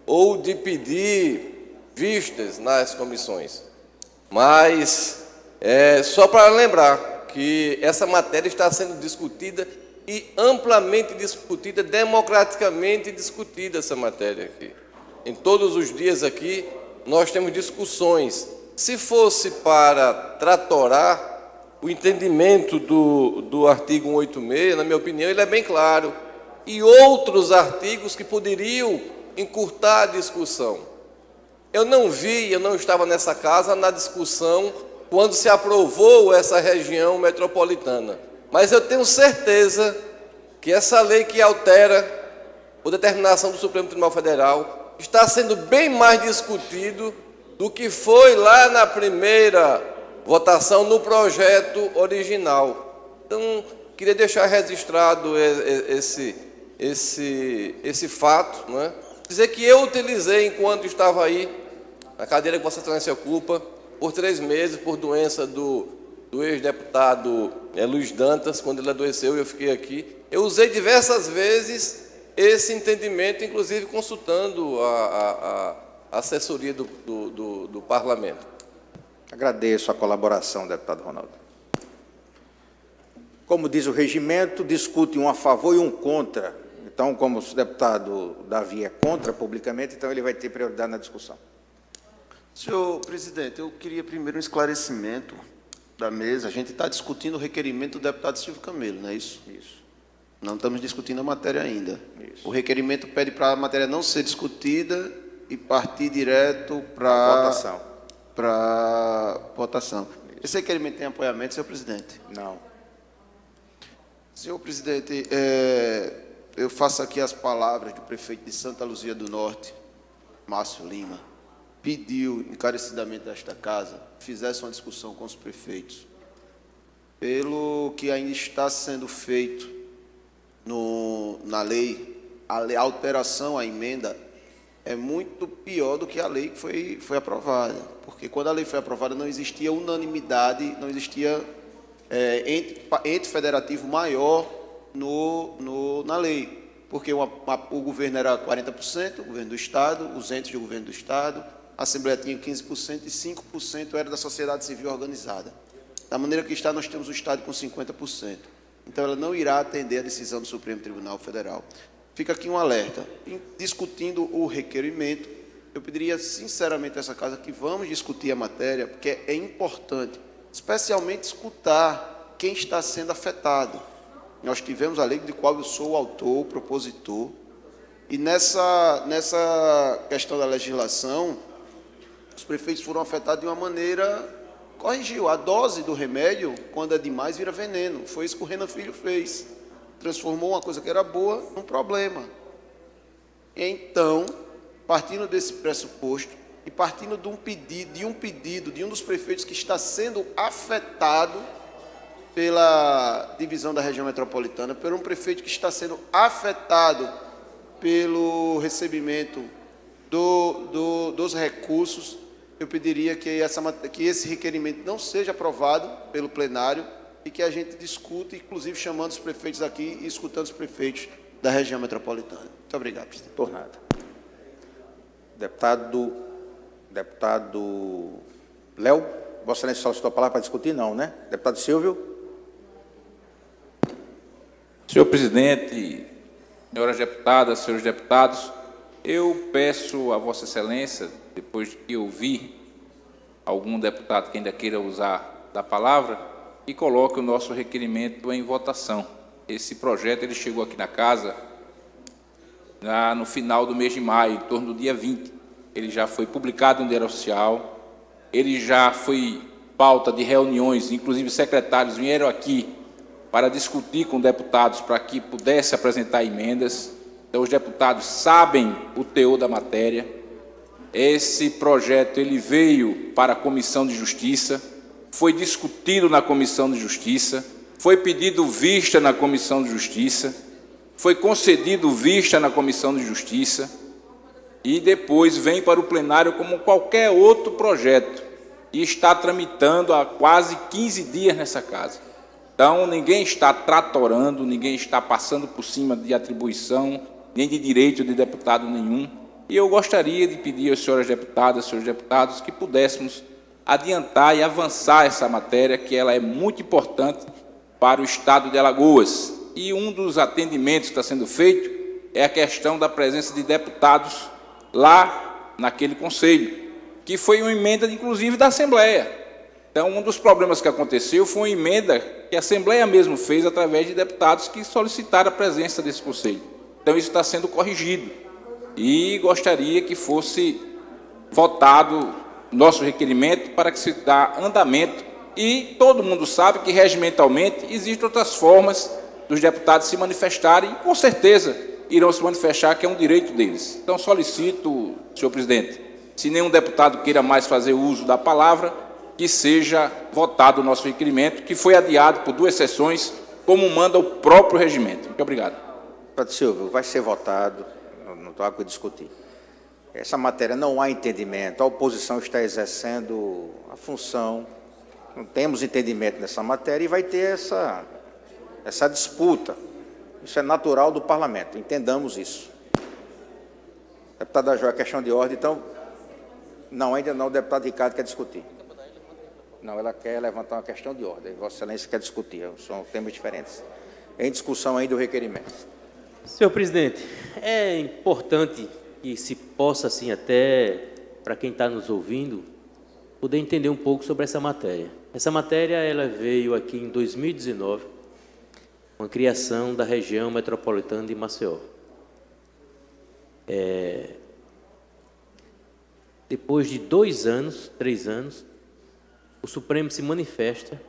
ou de pedir vistas nas comissões. Mas só para lembrar que essa matéria está sendo discutida e amplamente discutida, democraticamente discutida essa matéria aqui. Em todos os dias aqui, nós temos discussões. Se fosse para tratorar, o entendimento do artigo 186, na minha opinião, ele é bem claro. E outros artigos que poderiam encurtar a discussão. Eu não estava nessa casa na discussão quando se aprovou essa região metropolitana. Mas eu tenho certeza que essa lei que altera por determinação do Supremo Tribunal Federal está sendo bem mais discutido do que foi lá na primeira votação no projeto original. Então, queria deixar registrado esse fato, não é? Dizer que eu utilizei, enquanto estava aí, na cadeira que Vossa Excelência ocupa, por 3 meses, por doença do ex-deputado Luiz Dantas, quando ele adoeceu e eu fiquei aqui. Eu usei diversas vezes esse entendimento, inclusive consultando a assessoria do Parlamento. Agradeço a colaboração, deputado Ronaldo. Como diz o regimento, discute um a favor e um contra. Então, como o deputado Davi é contra publicamente, então ele vai ter prioridade na discussão. Senhor presidente, eu queria primeiro um esclarecimento da mesa. A gente está discutindo o requerimento do deputado Silvio Camelo, não é isso? Isso. Não estamos discutindo a matéria ainda. Isso. O requerimento pede para a matéria não ser discutida e partir direto para votação. Para votação. Esse requerimento tem apoiamento, senhor presidente? Não. Senhor presidente, eu faço aqui as palavras do prefeito de Santa Luzia do Norte, Márcio Lima. Pediu encarecidamente a esta casa que fizesse uma discussão com os prefeitos. Pelo que ainda está sendo feito na lei, a alteração, a emenda, é muito pior do que a lei que foi aprovada. Porque quando a lei foi aprovada não existia unanimidade, não existia ente federativo maior na lei. Porque o governo era 40%, o governo do Estado, os entes do governo do Estado, a Assembleia tinha 15% e 5% era da sociedade civil organizada. Da maneira que está, nós temos o Estado com 50%. Então, ela não irá atender a decisão do Supremo Tribunal Federal. Fica aqui um alerta. Discutindo o requerimento, eu pediria sinceramente a essa casa que vamos discutir a matéria, porque é importante, especialmente escutar quem está sendo afetado. Nós tivemos a lei de qual eu sou o autor, o propositor, e nessa questão da legislação, os prefeitos foram afetados de uma maneira, corrigiu, a dose do remédio, quando é demais, vira veneno. Foi isso que o Renan Filho fez. Transformou uma coisa que era boa num problema. Então, partindo desse pressuposto e partindo de um pedido de um dos prefeitos que está sendo afetado pela divisão da região metropolitana, por um prefeito que está sendo afetado pelo recebimento dos recursos, eu pediria que esse requerimento não seja aprovado pelo plenário e que a gente discute, inclusive chamando os prefeitos aqui e escutando os prefeitos da região metropolitana. Muito obrigado, presidente. Por nada. Deputado Léo, Vossa Excelência solicitou a palavra para discutir? Não, né? Deputado Silvio. Senhor presidente, senhoras deputadas, senhores deputados, eu peço a Vossa Excelência, depois de que ouvir algum deputado que ainda queira usar da palavra, que coloque o nosso requerimento em votação. Esse projeto ele chegou aqui na casa no final do mês de maio, em torno do dia 20. Ele já foi publicado no Diário Oficial, ele já foi pauta de reuniões, inclusive secretários vieram aqui para discutir com deputados para que pudesse apresentar emendas. Então, os deputados sabem o teor da matéria. Esse projeto ele veio para a Comissão de Justiça, foi discutido na Comissão de Justiça, foi pedido vista na Comissão de Justiça, foi concedido vista na Comissão de Justiça e depois vem para o plenário como qualquer outro projeto e está tramitando há quase 15 dias nessa casa. Então, ninguém está tratorando, ninguém está passando por cima de atribuição, nem de direito de deputado nenhum. E eu gostaria de pedir às senhoras deputadas, senhores deputados, que pudéssemos adiantar e avançar essa matéria, que ela é muito importante para o Estado de Alagoas. E um dos atendimentos que está sendo feito é a questão da presença de deputados lá naquele conselho, que foi uma emenda, inclusive, da Assembleia. Então, um dos problemas que aconteceu foi uma emenda que a Assembleia mesmo fez através de deputados que solicitaram a presença desse conselho. Então, isso está sendo corrigido. E gostaria que fosse votado nosso requerimento para que se dê andamento. E todo mundo sabe que, regimentalmente, existem outras formas dos deputados se manifestarem e, com certeza, irão se manifestar, que é um direito deles. Então, solicito, senhor presidente, se nenhum deputado queira mais fazer uso da palavra, que seja votado o nosso requerimento, que foi adiado por 2 sessões, como manda o próprio regimento. Muito obrigado. Deputado Silvio, vai ser votado, não estou aqui a discutir. Essa matéria não há entendimento, a oposição está exercendo a função, não temos entendimento nessa matéria e vai ter essa disputa. Isso é natural do parlamento, entendamos isso. Deputada Joia, questão de ordem, então, não, ainda não, o deputado Ricardo quer discutir. Não, ela quer levantar uma questão de ordem, Vossa Excelência quer discutir, são temas diferentes. Em discussão ainda o requerimento. Senhor presidente, é importante que se possa, assim, até para quem está nos ouvindo, poder entender um pouco sobre essa matéria. Essa matéria ela veio aqui em 2019, com a criação da região metropolitana de Maceió. Depois de 2 anos, 3 anos, o Supremo se manifesta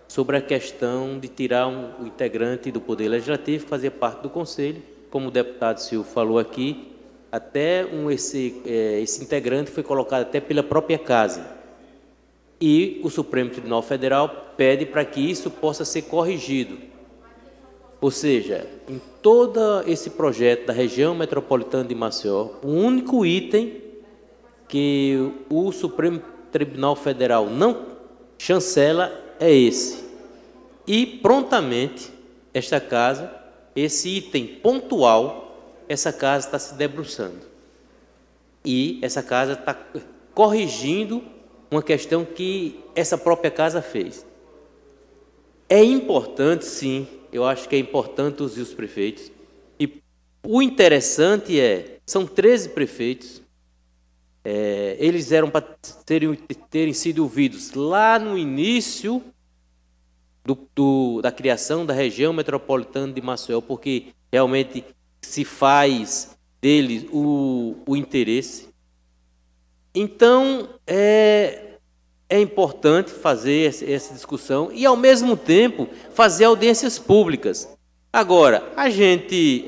sobre a questão de tirar o integrante do Poder Legislativo, que fazia parte do Conselho, como o deputado Silvio falou aqui, até esse integrante foi colocado até pela própria Casa. E o Supremo Tribunal Federal pede para que isso possa ser corrigido. Ou seja, em todo esse projeto da região metropolitana de Maceió, o único item que o Supremo Tribunal Federal não chancela é esse. E prontamente, esta casa, esse item pontual, essa casa está se debruçando. E essa casa está corrigindo uma questão que essa própria casa fez. É importante, sim, eu acho que é importante os prefeitos. E o interessante são 13 prefeitos, eles eram para terem sido ouvidos lá no início da criação da região metropolitana de Maceió, porque realmente se faz deles o interesse. Então, é importante fazer essa discussão e, ao mesmo tempo, fazer audiências públicas. Agora, a gente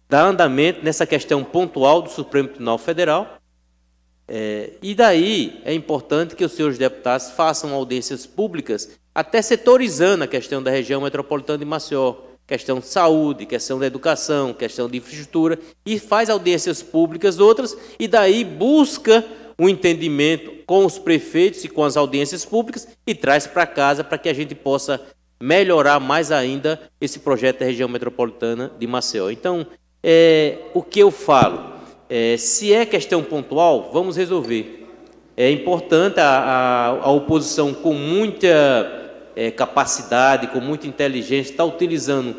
dá andamento nessa questão pontual do Supremo Tribunal Federal, e daí é importante que os senhores deputados façam audiências públicas, até setorizando a questão da região metropolitana de Maceió, questão de saúde, questão da educação, questão de infraestrutura, e faz audiências públicas outras, e daí busca um entendimento com os prefeitos e com as audiências públicas e traz para casa para que a gente possa melhorar mais ainda esse projeto da região metropolitana de Maceió. Então, o que eu falo, se é questão pontual, vamos resolver. É importante a oposição com muita capacidade, com muita inteligência, está utilizando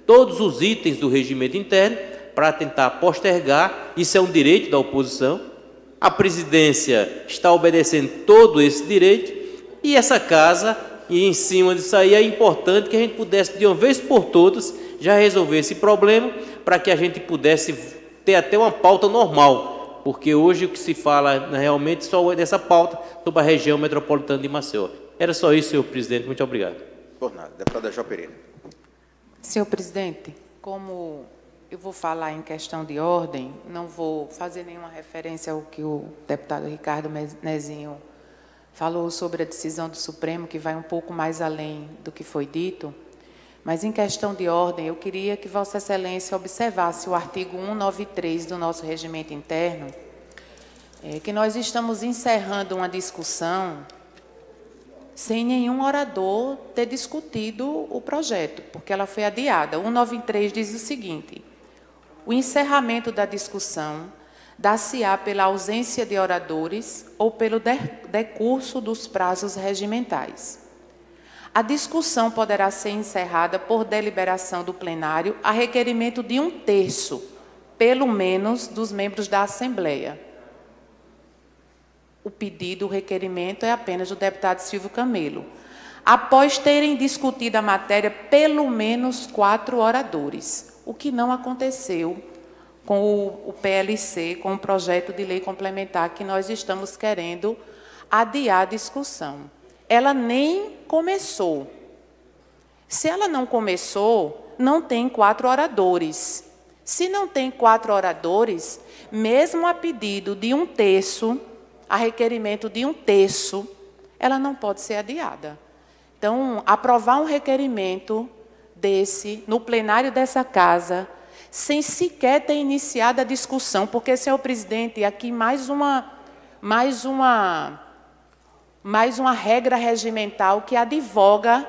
todos os itens do regimento interno para tentar postergar. Isso é um direito da oposição. A presidência está obedecendo todo esse direito e essa casa, e em cima disso aí, é importante que a gente pudesse, de uma vez por todas, já resolver esse problema para que a gente pudesse ter até uma pauta normal, porque hoje o que se fala realmente só é dessa pauta sobre a região metropolitana de Maceió. Era só isso, senhor presidente. Muito obrigado. Por nada. Deputada João Pereira. Senhor presidente, como eu vou falar em questão de ordem, não vou fazer nenhuma referência ao que o deputado Ricardo Nezinho falou sobre a decisão do Supremo, que vai um pouco mais além do que foi dito, mas em questão de ordem, eu queria que Vossa Excelência observasse o artigo 193 do nosso regimento interno, que nós estamos encerrando uma discussão sem nenhum orador ter discutido o projeto, porque ela foi adiada. 193 diz o seguinte: o encerramento da discussão dar-se-á pela ausência de oradores ou pelo decurso dos prazos regimentais. A discussão poderá ser encerrada por deliberação do plenário a requerimento de 1/3, pelo menos, dos membros da Assembleia. O pedido, o requerimento é apenas do deputado Silvio Camelo. Após terem discutido a matéria, pelo menos 4 oradores, o que não aconteceu com o PLC, com o projeto de lei complementar que nós estamos querendo adiar a discussão. Ela nem começou. Se ela não começou, não tem 4 oradores. Se não tem 4 oradores, mesmo a pedido de 1/3, a requerimento de 1/3, ela não pode ser adiada. Então, aprovar um requerimento desse, no plenário dessa casa, sem sequer ter iniciado a discussão, porque, senhor presidente, aqui mais uma regra regimental que advoga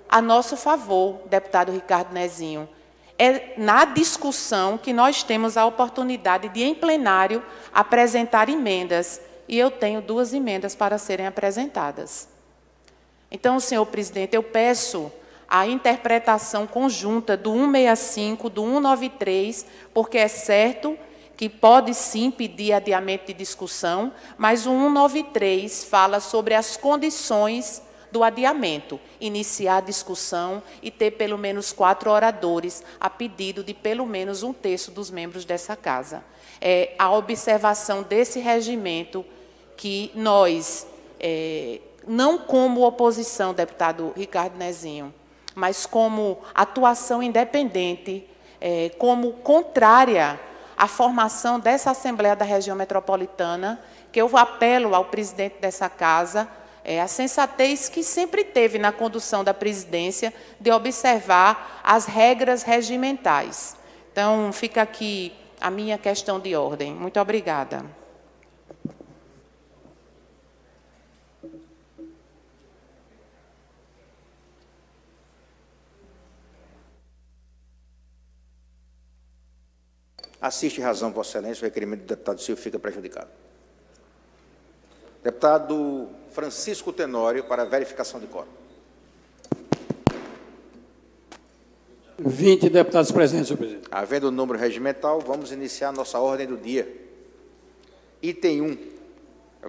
a nosso favor, deputado Ricardo Nezinho. É na discussão que nós temos a oportunidade de, em plenário, apresentar emendas. E eu tenho 2 emendas para serem apresentadas. Então, senhor presidente, eu peço a interpretação conjunta do 165, do 193, porque é certo que pode sim pedir adiamento de discussão, mas o 193 fala sobre as condições do adiamento, iniciar a discussão e ter pelo menos 4 oradores, a pedido de pelo menos 1/3 dos membros dessa casa. É a observação desse regimento que nós, não como oposição, deputado Ricardo Nezinho, mas como atuação independente, como contrária à formação dessa Assembleia da Região Metropolitana, que eu apelo ao presidente dessa casa, a sensatez que sempre teve na condução da presidência de observar as regras regimentais. Então, fica aqui a minha questão de ordem. Muito obrigada. Assiste razão, Vossa Excelência, o requerimento do deputado Silvio fica prejudicado. Deputado Francisco Tenório, para verificação de quórum. 20 deputados presentes, senhor presidente. Havendo o número regimental, vamos iniciar a nossa ordem do dia. Item 1,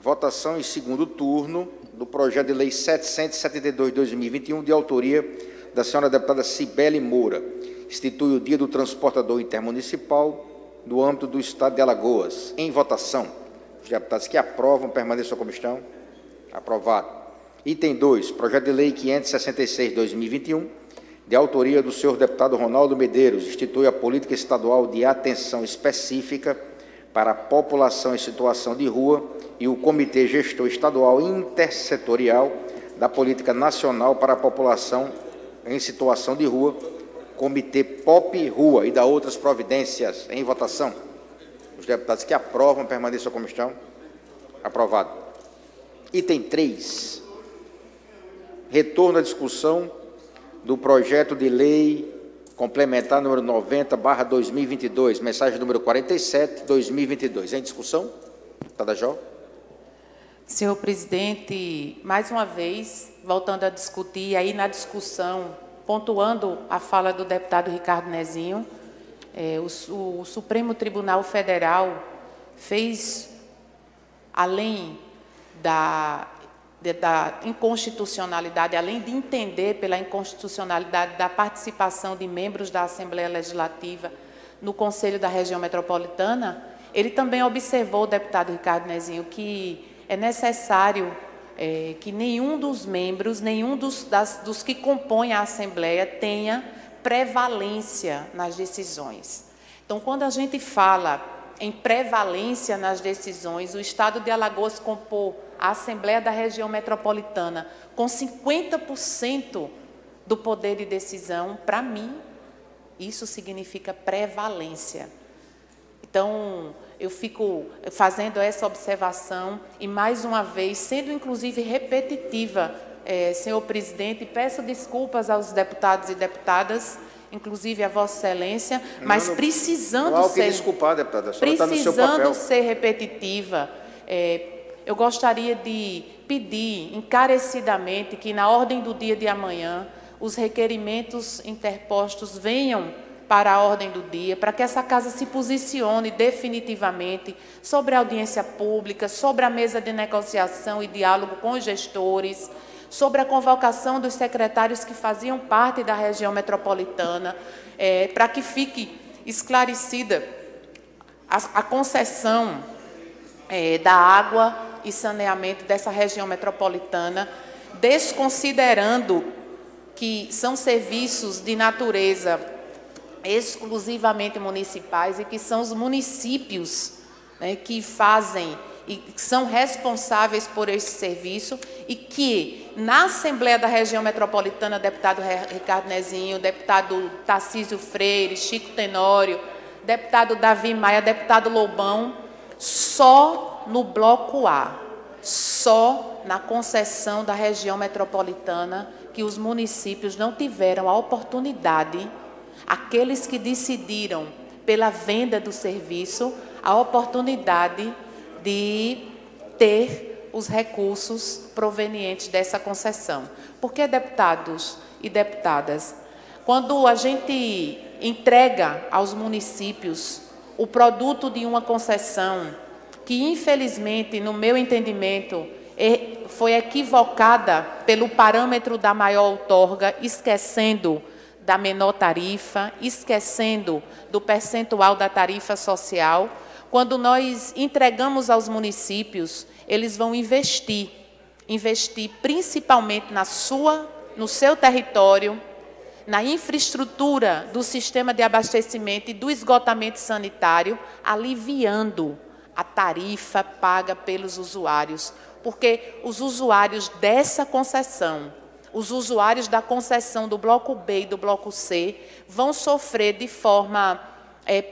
votação em segundo turno do projeto de lei 772/2021, de autoria da senhora deputada Cibele Moura. Institui o Dia do Transportador Intermunicipal do âmbito do Estado de Alagoas. Em votação, os deputados que aprovam permaneçam como estão. Aprovado. Item 2, projeto de lei 566/2021, de autoria do senhor deputado Ronaldo Medeiros, institui a política estadual de atenção específica para a população em situação de rua e o Comitê Gestor Estadual Intersetorial da Política Nacional para a População em Situação de Rua, Comitê POP Rua, e da outras providências. Em votação, os deputados que aprovam permaneçam como estão. Aprovado. Item 3, retorno à discussão do projeto de lei complementar número 90/2022, mensagem número 47/2022. Em discussão? Deputada Jó. Senhor presidente, mais uma vez, voltando a discutir, aí na discussão, pontuando a fala do deputado Ricardo Nezinho, o Supremo Tribunal Federal fez, além da inconstitucionalidade, além de entender pela inconstitucionalidade da participação de membros da Assembleia Legislativa no Conselho da Região Metropolitana, ele também observou, o deputado Ricardo Nezinho, que é necessário que nenhum dos membros, nenhum dos que compõem a Assembleia tenha prevalência nas decisões. Então, quando a gente fala em prevalência nas decisões, o Estado de Alagoas compôs a Assembleia da Região Metropolitana com 50% do poder de decisão. Para mim, isso significa prevalência. Então, eu fico fazendo essa observação e, mais uma vez, sendo inclusive repetitiva, senhor presidente, peço desculpas aos deputados e deputadas, inclusive a Vossa Excelência, mas precisando ser... desculpar, deputada, a senhora está no seu papel. Precisando ser repetitiva, eu gostaria de pedir encarecidamente que, na ordem do dia de amanhã, os requerimentos interpostos venham para a ordem do dia, para que essa casa se posicione definitivamente sobre a audiência pública, sobre a mesa de negociação e diálogo com os gestores, sobre a convocação dos secretários que faziam parte da região metropolitana, para que fique esclarecida a concessão da água e saneamento dessa região metropolitana, desconsiderando que são serviços de natureza exclusivamente municipais e que são os municípios, né, que fazem e que são responsáveis por esse serviço e que, na Assembleia da Região Metropolitana, deputado Ricardo Nezinho, deputado Tarcísio Freire, Chico Tenório, deputado Davi Maia, deputado Lobão, só no bloco A, só na concessão da região metropolitana, que os municípios não tiveram a oportunidade, aqueles que decidiram pela venda do serviço, a oportunidade de ter os recursos provenientes dessa concessão. Porque, deputados e deputadas, quando a gente entrega aos municípios o produto de uma concessão que, infelizmente, no meu entendimento, foi equivocada pelo parâmetro da maior outorga, esquecendo da menor tarifa, esquecendo do percentual da tarifa social. Quando nós entregamos aos municípios, eles vão investir principalmente no seu território, na infraestrutura do sistema de abastecimento e do esgotamento sanitário, aliviando a tarifa paga pelos usuários, porque os usuários dessa concessão, os usuários da concessão do bloco B e do bloco C, vão sofrer de forma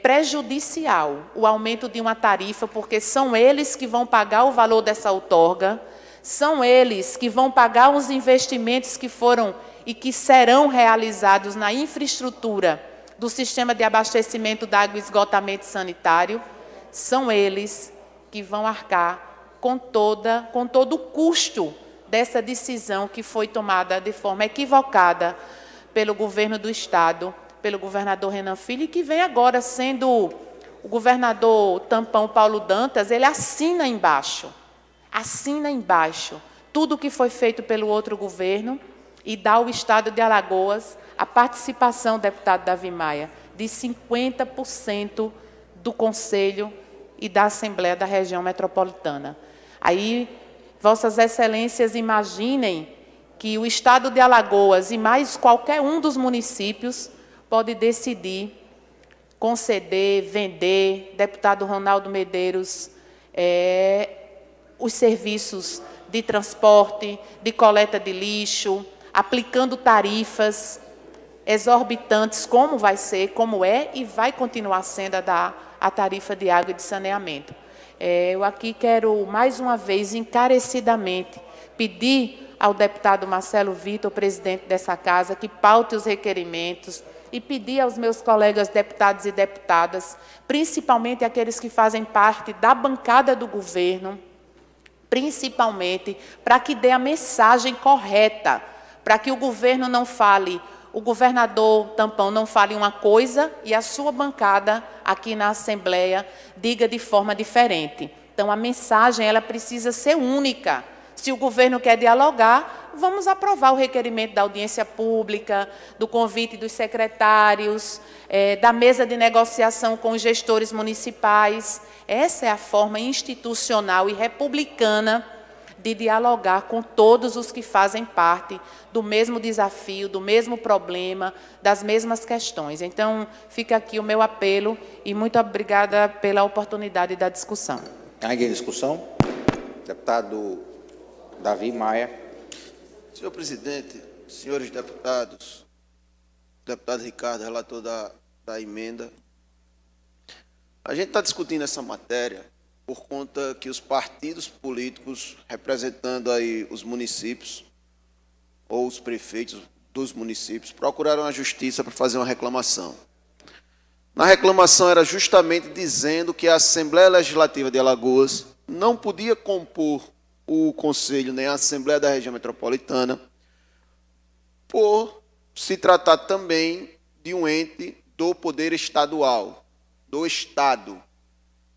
prejudicial o aumento de uma tarifa, porque são eles que vão pagar o valor dessa outorga, são eles que vão pagar os investimentos que foram e que serão realizados na infraestrutura do sistema de abastecimento da água e esgotamento sanitário, são eles que vão arcar com todo o custo dessa decisão que foi tomada de forma equivocada pelo governo do Estado, pelo governador Renan Filho, e que vem agora sendo o governador tampão Paulo Dantas. Ele assina embaixo tudo o que foi feito pelo outro governo e dá ao Estado de Alagoas a participação, deputado Davi Maia, de 50% do Conselho e da Assembleia da Região Metropolitana. Aí, Vossas Excelências imaginem que o Estado de Alagoas e mais qualquer um dos municípios pode decidir conceder, vender, deputado Ronaldo Medeiros, os serviços de transporte, de coleta de lixo, aplicando tarifas exorbitantes, como vai ser, como é e vai continuar sendo a tarifa de água e de saneamento. Eu aqui quero, mais uma vez, encarecidamente, pedir ao deputado Marcelo Vitor, presidente dessa casa, que paute os requerimentos, e pedir aos meus colegas deputados e deputadas, principalmente aqueles que fazem parte da bancada do governo, principalmente para que dê a mensagem correta, para que o governo não fale, o governador tampão não fale uma coisa e a sua bancada aqui na Assembleia diga de forma diferente. Então, a mensagem ela precisa ser única. Se o governo quer dialogar, vamos aprovar o requerimento da audiência pública, do convite dos secretários, da mesa de negociação com os gestores municipais. Essa é a forma institucional e republicana de dialogar com todos os que fazem parte do mesmo desafio, do mesmo problema, das mesmas questões. Então, fica aqui o meu apelo e muito obrigada pela oportunidade da discussão. Ainda em discussão? Deputado Davi Maia. Senhor presidente, senhores deputados, deputado Ricardo, relator da emenda, a gente está discutindo essa matéria por conta que os partidos políticos, representando aí os municípios, ou os prefeitos dos municípios, procuraram a justiça para fazer uma reclamação. Na reclamação era justamente dizendo que a Assembleia Legislativa de Alagoas não podia compor o Conselho nem a Assembleia da Região Metropolitana, por se tratar também de um ente do Poder Estadual, do Estado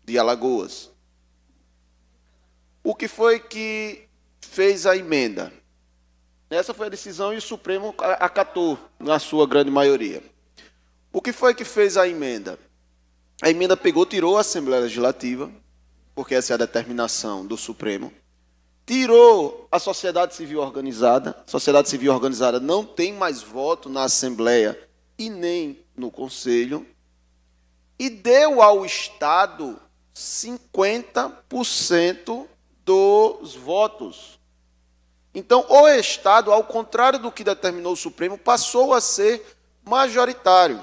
de Alagoas. O que foi que fez a emenda? Essa foi a decisão e o Supremo acatou, na sua grande maioria. O que foi que fez a emenda? A emenda tirou a Assembleia Legislativa, porque essa é a determinação do Supremo, tirou a sociedade civil organizada. A sociedade civil organizada não tem mais voto na Assembleia e nem no Conselho, e deu ao Estado 50% dos votos. Então, o Estado, ao contrário do que determinou o Supremo, passou a ser majoritário.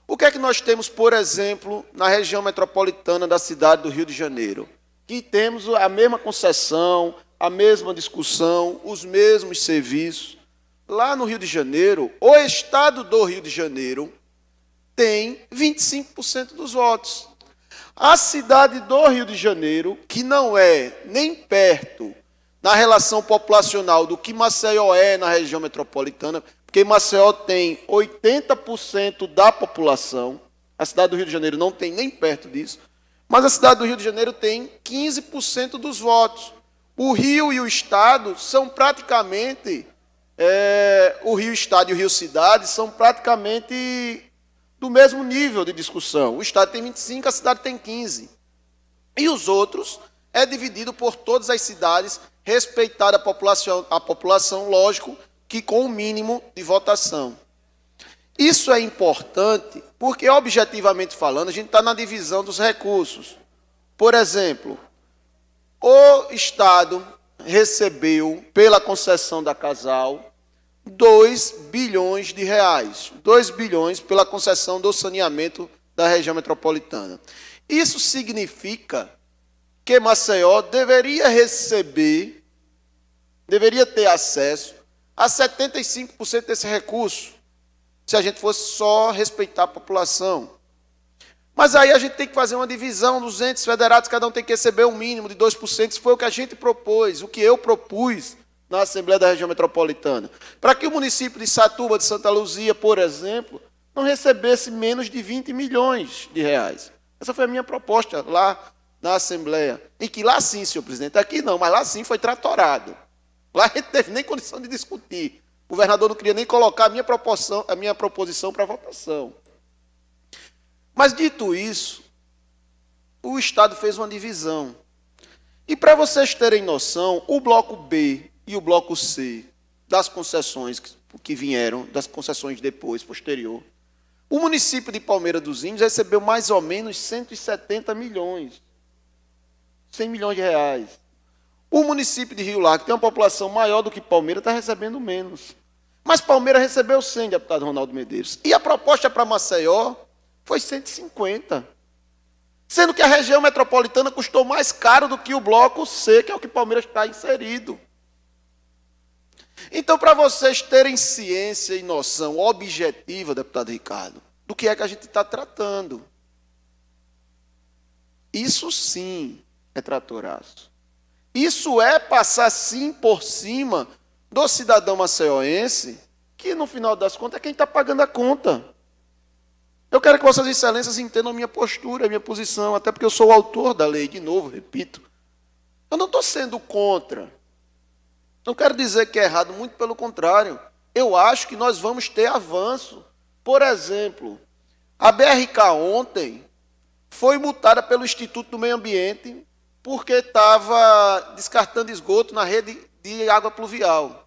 O que é que nós temos, por exemplo, na região metropolitana da cidade do Rio de Janeiro? Que temos a mesma concessão, a mesma discussão, os mesmos serviços. Lá no Rio de Janeiro, o Estado do Rio de Janeiro tem 25% dos votos. A cidade do Rio de Janeiro, que não é nem perto na relação populacional do que Maceió é na região metropolitana, porque Maceió tem 80% da população, a cidade do Rio de Janeiro não tem nem perto disso, mas a cidade do Rio de Janeiro tem 15% dos votos. O Rio e o Estado são praticamente, o Rio Estado e o Rio Cidade são praticamente do mesmo nível de discussão. O Estado tem 25%, a cidade tem 15%. E os outros é dividido por todas as cidades, respeitada a população, lógico, que com o mínimo de votação. Isso é importante porque, objetivamente falando, a gente está na divisão dos recursos. Por exemplo, o Estado recebeu, pela concessão da Casal, 2 bilhões de reais. 2 bilhões pela concessão do saneamento da região metropolitana. Isso significa que Maceió deveria receber, deveria ter acesso a 75% desse recurso, se a gente fosse só respeitar a população. Mas aí a gente tem que fazer uma divisão dos entes federados, cada um tem que receber um mínimo de 2%, isso foi o que a gente propôs, o que eu propus na Assembleia da Região Metropolitana. Para que o município de Satuba, de Santa Luzia, por exemplo, não recebesse menos de 20 milhões de reais. Essa foi a minha proposta lá na Assembleia. E que lá sim, senhor presidente, aqui não, mas lá sim foi tratorado. Lá a gente não teve nem condição de discutir. O governador não queria nem colocar a minha proposição para votação. Mas, dito isso, o Estado fez uma divisão. E, para vocês terem noção, o bloco B e o bloco C das concessões que vieram, das concessões depois, posterior, o município de Palmeira dos Índios recebeu mais ou menos 170 milhões. 100 milhões de reais. O município de Rio Largo, que tem uma população maior do que Palmeira, está recebendo menos. Mas Palmeira recebeu 100, deputado Ronaldo Medeiros. E a proposta para Maceió foi 150. Sendo que a região metropolitana custou mais caro do que o bloco C, que é o que Palmeiras está inserido. Então, para vocês terem ciência e noção objetiva, deputado Ricardo, do que é que a gente está tratando. Isso sim é tratoraço. Isso é passar sim por cima do cidadão maceioense, que no final das contas é quem está pagando a conta. Eu quero que vossas excelências entendam a minha postura, a minha posição, até porque eu sou o autor da lei, de novo, repito. Eu não estou sendo contra. Não quero dizer que é errado, muito pelo contrário. Eu acho que nós vamos ter avanço. Por exemplo, a BRK ontem foi multada pelo Instituto do Meio Ambiente porque estava descartando esgoto na rede de água pluvial.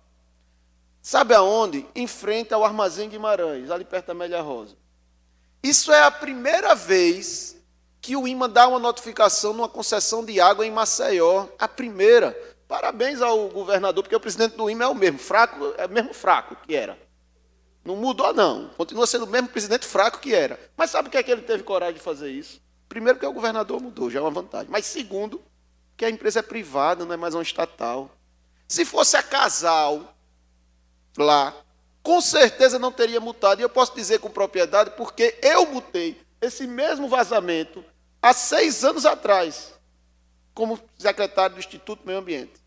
Sabe aonde? Em frente ao Armazém Guimarães, ali perto da Amélia Rosa. Isso é a primeira vez que o IMA dá uma notificação numa concessão de água em Maceió. A primeira. Parabéns ao governador, porque o presidente do IMA é o mesmo, fraco, é o mesmo fraco que era. Não mudou, não. Continua sendo o mesmo presidente fraco que era. Mas sabe o que é que ele teve coragem de fazer isso? Primeiro, porque o governador mudou, já é uma vantagem. Mas segundo, que a empresa é privada, não é mais uma estatal. Se fosse a Casal lá, com certeza não teria multado. E eu posso dizer com propriedade, porque eu multei esse mesmo vazamento há 6 anos atrás, como secretário do Instituto do Meio Ambiente.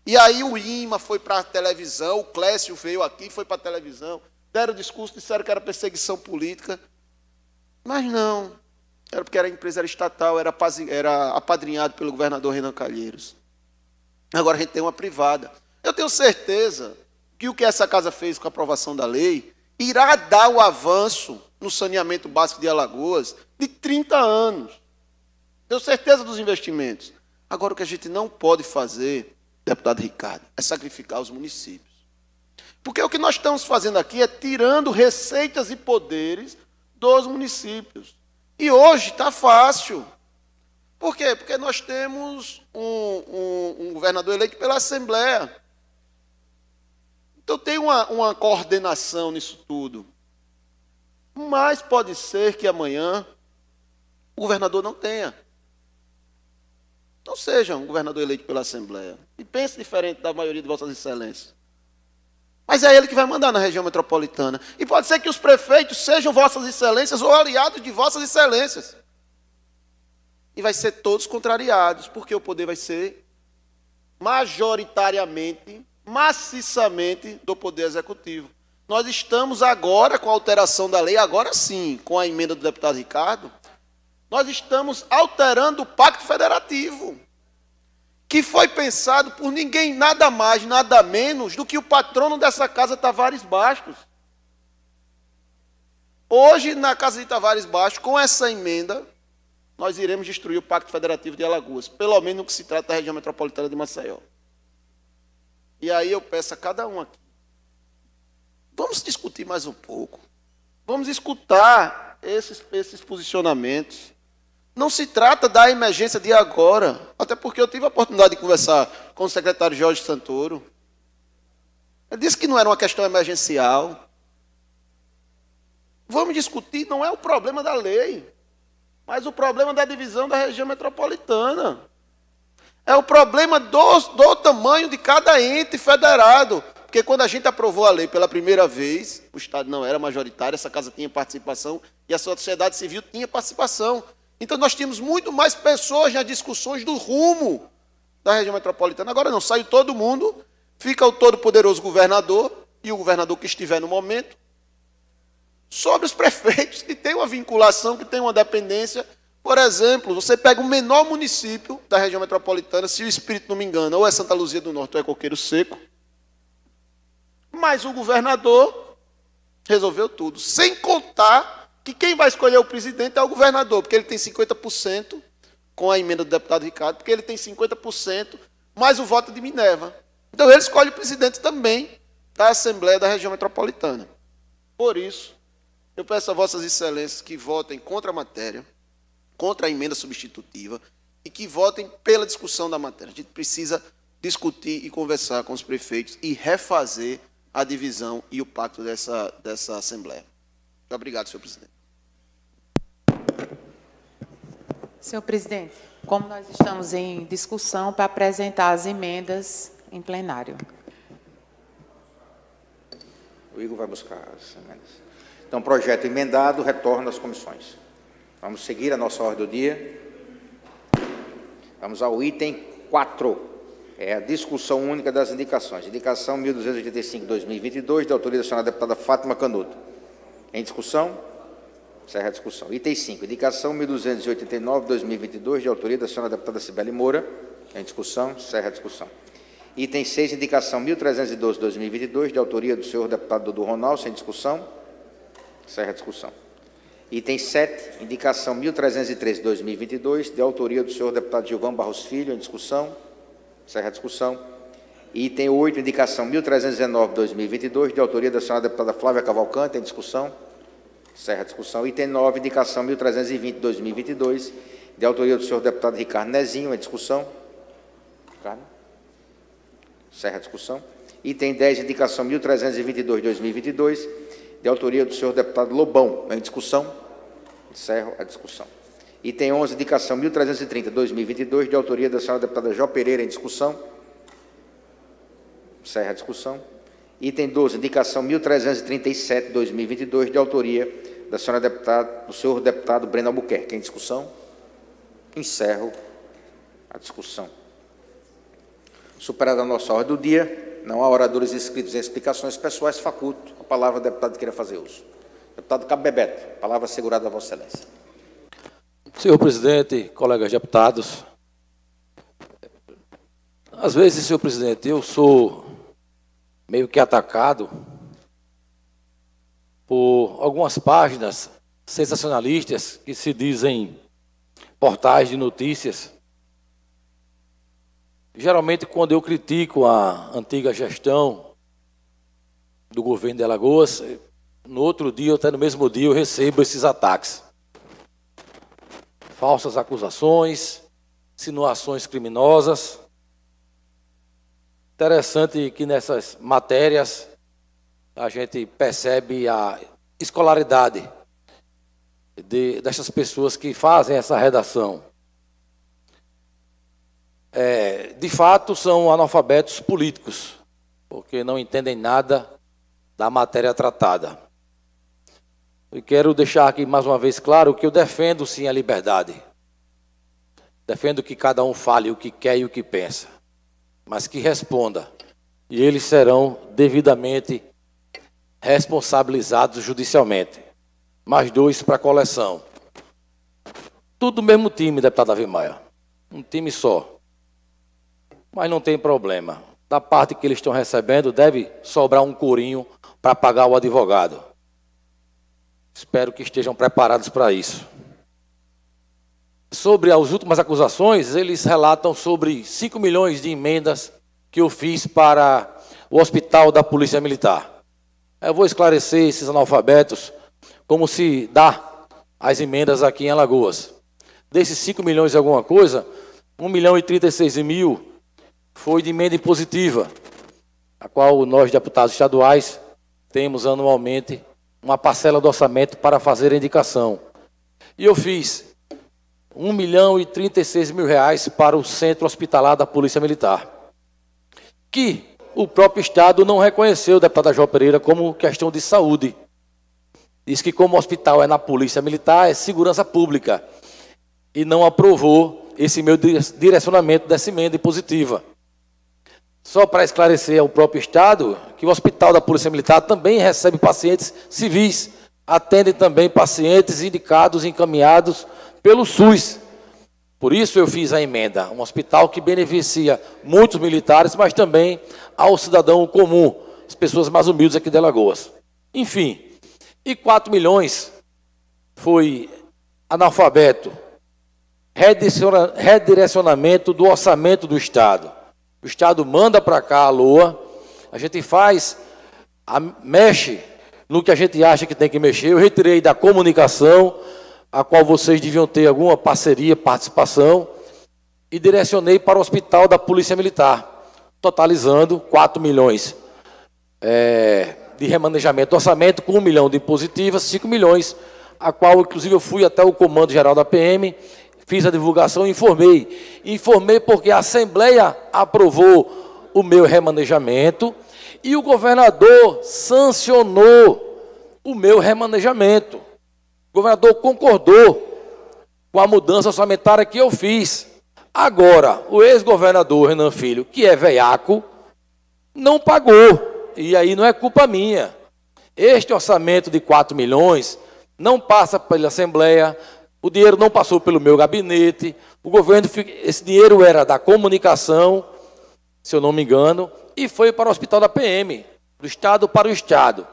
E aí o IMA foi para a televisão, o Clécio veio aqui, foi para a televisão, deram discurso, disseram que era perseguição política. Mas não. Era porque a empresa era estatal, era apadrinhado pelo governador Renan Calheiros. Agora a gente tem uma privada. Eu tenho certeza que o que essa casa fez com a aprovação da lei irá dar o avanço no saneamento básico de Alagoas de 30 anos. Tenho certeza dos investimentos. Agora, o que a gente não pode fazer, deputado Ricardo, é sacrificar os municípios. Porque o que nós estamos fazendo aqui é tirando receitas e poderes dos municípios. E hoje está fácil. Por quê? Porque nós temos um governador eleito pela Assembleia. Então tem uma coordenação nisso tudo. Mas pode ser que amanhã o governador não tenha. Não seja um governador eleito pela Assembleia. E pense diferente da maioria de Vossas Excelências. Mas é ele que vai mandar na região metropolitana. E pode ser que os prefeitos sejam Vossas Excelências ou aliados de Vossas Excelências. E vai ser todos contrariados, porque o poder vai ser majoritariamente, maciçamente do Poder Executivo. Nós estamos agora, com a alteração da lei, agora sim, com a emenda do deputado Ricardo, nós estamos alterando o Pacto Federativo, que foi pensado por ninguém, nada mais, nada menos do que o patrono dessa casa, Tavares Bastos. Hoje, na casa de Tavares Bastos, com essa emenda, nós iremos destruir o Pacto Federativo de Alagoas, pelo menos no que se trata da região metropolitana de Maceió. E aí eu peço a cada um aqui, vamos discutir mais um pouco, vamos escutar esses posicionamentos. Não se trata da emergência de agora, até porque eu tive a oportunidade de conversar com o secretário Jorge Santoro. Ele disse que não era uma questão emergencial. Vamos discutir, não é o problema da lei, mas o problema da divisão da região metropolitana. É o problema do tamanho de cada ente federado. Porque quando a gente aprovou a lei pela primeira vez, o Estado não era majoritário, essa casa tinha participação e a sociedade civil tinha participação. Então nós tínhamos muito mais pessoas nas discussões do rumo da região metropolitana. Agora não, saiu todo mundo, fica o todo-poderoso governador e o governador que estiver no momento, sobre os prefeitos que têm uma vinculação, que têm uma dependência. Por exemplo, você pega o menor município da região metropolitana, se o Espírito não me engana, ou é Santa Luzia do Norte ou é Coqueiro Seco, mas o governador resolveu tudo, sem contar que quem vai escolher o presidente é o governador, porque ele tem 50% com a emenda do deputado Ricardo, porque ele tem 50% mais o voto de Minerva. Então ele escolhe o presidente também da Assembleia da região metropolitana. Por isso, eu peço a Vossas Excelências que votem contra a matéria, contra a emenda substitutiva e que votem pela discussão da matéria. A gente precisa discutir e conversar com os prefeitos e refazer a divisão e o pacto dessa Assembleia. Muito obrigado, senhor presidente. Senhor presidente, como nós estamos em discussão para apresentar as emendas em plenário. O Igor vai buscar as emendas. Então, projeto emendado, retorna às comissões. Vamos seguir a nossa ordem do dia. Vamos ao item 4. É a discussão única das indicações. Indicação 1285-2022, de autoria da senhora deputada Fátima Canuto. Em discussão? Encerra a discussão. Item 5. Indicação 1289-2022, de autoria da senhora deputada Cibele Moura. Em discussão? Encerra a discussão. Item 6. Indicação 1312-2022, de autoria do senhor deputado Dudu Ronaldo. Sem discussão? Encerra a discussão. Item 7. Indicação 1313-2022, de autoria do senhor deputado Gilvan Barros Filho. Em discussão? Encerra a discussão. Item 8, indicação 1319-2022, de autoria da senhora deputada Flávia Cavalcante. Em discussão? Encerra a discussão. Item 9, indicação 1320-2022, de autoria do senhor deputado Ricardo Nezinho. Em discussão? Ricardo? Encerra a discussão. Item 10, indicação 1322-2022, de autoria do senhor deputado Lobão. Em discussão? Encerro a discussão. Item 11, indicação 1330-2022, de autoria da senhora deputada Jó Pereira. Em discussão? Encerra a discussão. Item 12, indicação 1337-2022, de autoria da senhora deputada, do senhor deputado Breno Albuquerque. Em discussão? Encerro a discussão. Superada a nossa ordem do dia, não há oradores inscritos em explicações pessoais, faculto a palavra ao deputado que queira fazer uso. Deputado Cabo Bebeto, palavra assegurada a Vossa Excelência. Senhor presidente, colegas deputados, às vezes, senhor presidente, eu sou meio que atacado por algumas páginas sensacionalistas que se dizem portais de notícias. Geralmente, quando eu critico a antiga gestão do governo de Alagoas, no outro dia, ou até no mesmo dia, eu recebo esses ataques. Falsas acusações, insinuações criminosas. Interessante que nessas matérias a gente percebe a escolaridade dessas pessoas que fazem essa redação. De fato, são analfabetos políticos, porque não entendem nada da matéria tratada. E quero deixar aqui mais uma vez claro que eu defendo sim a liberdade. Defendo que cada um fale o que quer e o que pensa, mas que responda. E eles serão devidamente responsabilizados judicialmente. Mais 2 para a coleção. Tudo do mesmo time, deputado Davi Maia. Um time só. Mas não tem problema. Da parte que eles estão recebendo, deve sobrar um corinho para pagar o advogado. Espero que estejam preparados para isso. Sobre as últimas acusações, eles relatam sobre 5 milhões de emendas que eu fiz para o Hospital da Polícia Militar. Eu vou esclarecer esses analfabetos como se dá as emendas aqui em Alagoas. Desses 5 milhões e alguma coisa, 1.036.000 foi de emenda impositiva, a qual nós, deputados estaduais, temos anualmente uma parcela do orçamento para fazer a indicação. E eu fiz 1.036.000 reais para o Centro Hospitalar da Polícia Militar, que o próprio Estado não reconheceu, deputada João Pereira, como questão de saúde. Diz que como o hospital é na Polícia Militar, é segurança pública, e não aprovou esse meu direcionamento dessa emenda impositiva. Só para esclarecer ao próprio Estado, que o Hospital da Polícia Militar também recebe pacientes civis, atende também pacientes indicados e encaminhados pelo SUS. Por isso eu fiz a emenda, um hospital que beneficia muitos militares, mas também ao cidadão comum, as pessoas mais humildes aqui de Alagoas. Enfim, e 4 milhões foi analfabeto, redirecionamento do orçamento do Estado. O Estado manda para cá a LOA, a gente faz, mexe no que a gente acha que tem que mexer. Eu retirei da comunicação, a qual vocês deviam ter alguma parceria, participação, e direcionei para o Hospital da Polícia Militar, totalizando 4 milhões de remanejamento do orçamento, com 1 milhão de impositivas, 5 milhões, a qual, inclusive, eu fui até o Comando Geral da PM, fiz a divulgação e informei. Informei porque a Assembleia aprovou o meu remanejamento e o governador sancionou o meu remanejamento. O governador concordou com a mudança orçamentária que eu fiz. Agora, o ex-governador Renan Filho, que é veiaco, não pagou. E aí não é culpa minha. Este orçamento de 4 milhões não passa pela Assembleia, o dinheiro não passou pelo meu gabinete, o governo, esse dinheiro era da comunicação, se eu não me engano, e foi para o Hospital da PM, do Estado para o Estado.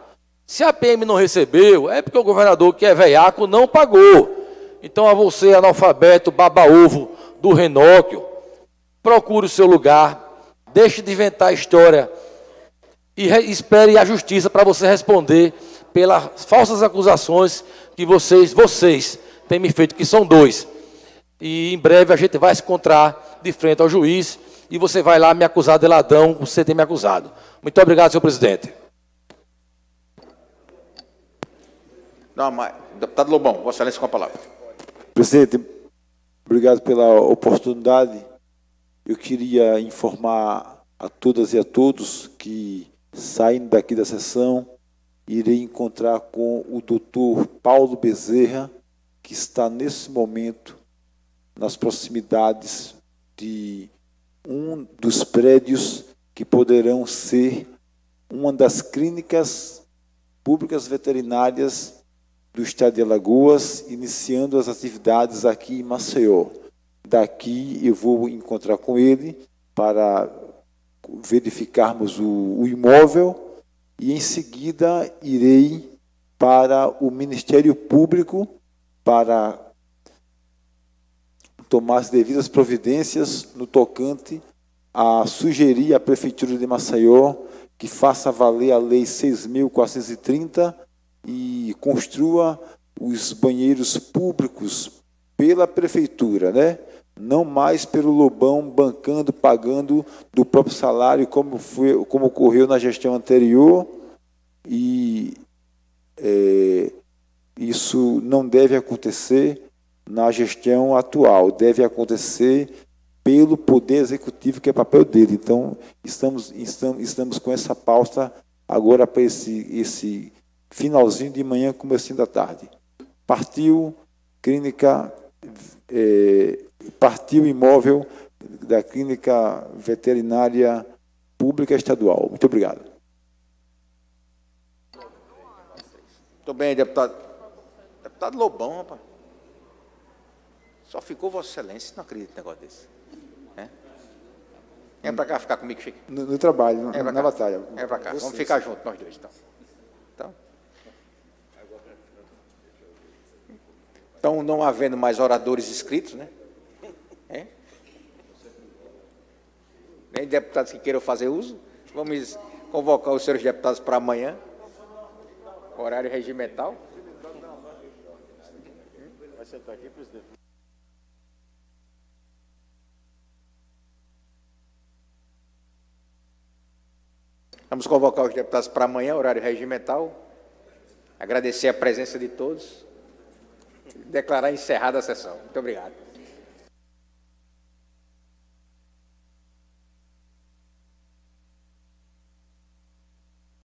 Se a PM não recebeu, é porque o governador, que é veiaco, não pagou. Então, a você, analfabeto, baba-ovo do Renóquio, procure o seu lugar, deixe de inventar história e espere a justiça para você responder pelas falsas acusações que vocês têm me feito, que são 2. E em breve a gente vai se encontrar de frente ao juiz e você vai lá me acusar de ladrão, você tem me acusado. Muito obrigado, senhor presidente. Não, mas, deputado Lobão, Vossa Excelência com a palavra. Presidente, obrigado pela oportunidade. Eu queria informar a todas e a todos que, saindo daqui da sessão, irei encontrar com o doutor Paulo Bezerra, que está nesse momento nas proximidades de um dos prédios que poderão ser uma das clínicas públicas veterinárias do Estado de Alagoas, iniciando as atividades aqui em Maceió. Daqui eu vou encontrar com ele para verificarmos o imóvel e, em seguida, irei para o Ministério Público para tomar as devidas providências no tocante a sugerir à Prefeitura de Maceió que faça valer a Lei 6.430 e construa os banheiros públicos pela Prefeitura, né? não mais pelo Lobão bancando, pagando do próprio salário, como ocorreu na gestão anterior, e isso não deve acontecer na gestão atual, deve acontecer pelo Poder Executivo, que é papel dele. Então, estamos com essa pauta agora para esse finalzinho de manhã, comecinho da tarde. Partiu imóvel da Clínica Veterinária Pública Estadual. Muito obrigado. Muito bem, deputado. Deputado Lobão, rapaz. Só ficou Vossa Excelência, não acredito num negócio desse. Vem para cá ficar comigo, Chico. No trabalho, na batalha. Vem para cá, vamos ficar juntos, nós dois, então, não havendo mais oradores inscritos, né? Nem deputados que queiram fazer uso, vamos convocar os senhores deputados para amanhã, horário regimental. Vai sentar aqui, presidente. Vamos convocar os deputados para amanhã, horário regimental. Agradecer a presença de todos. Declarar encerrada a sessão. Muito obrigado.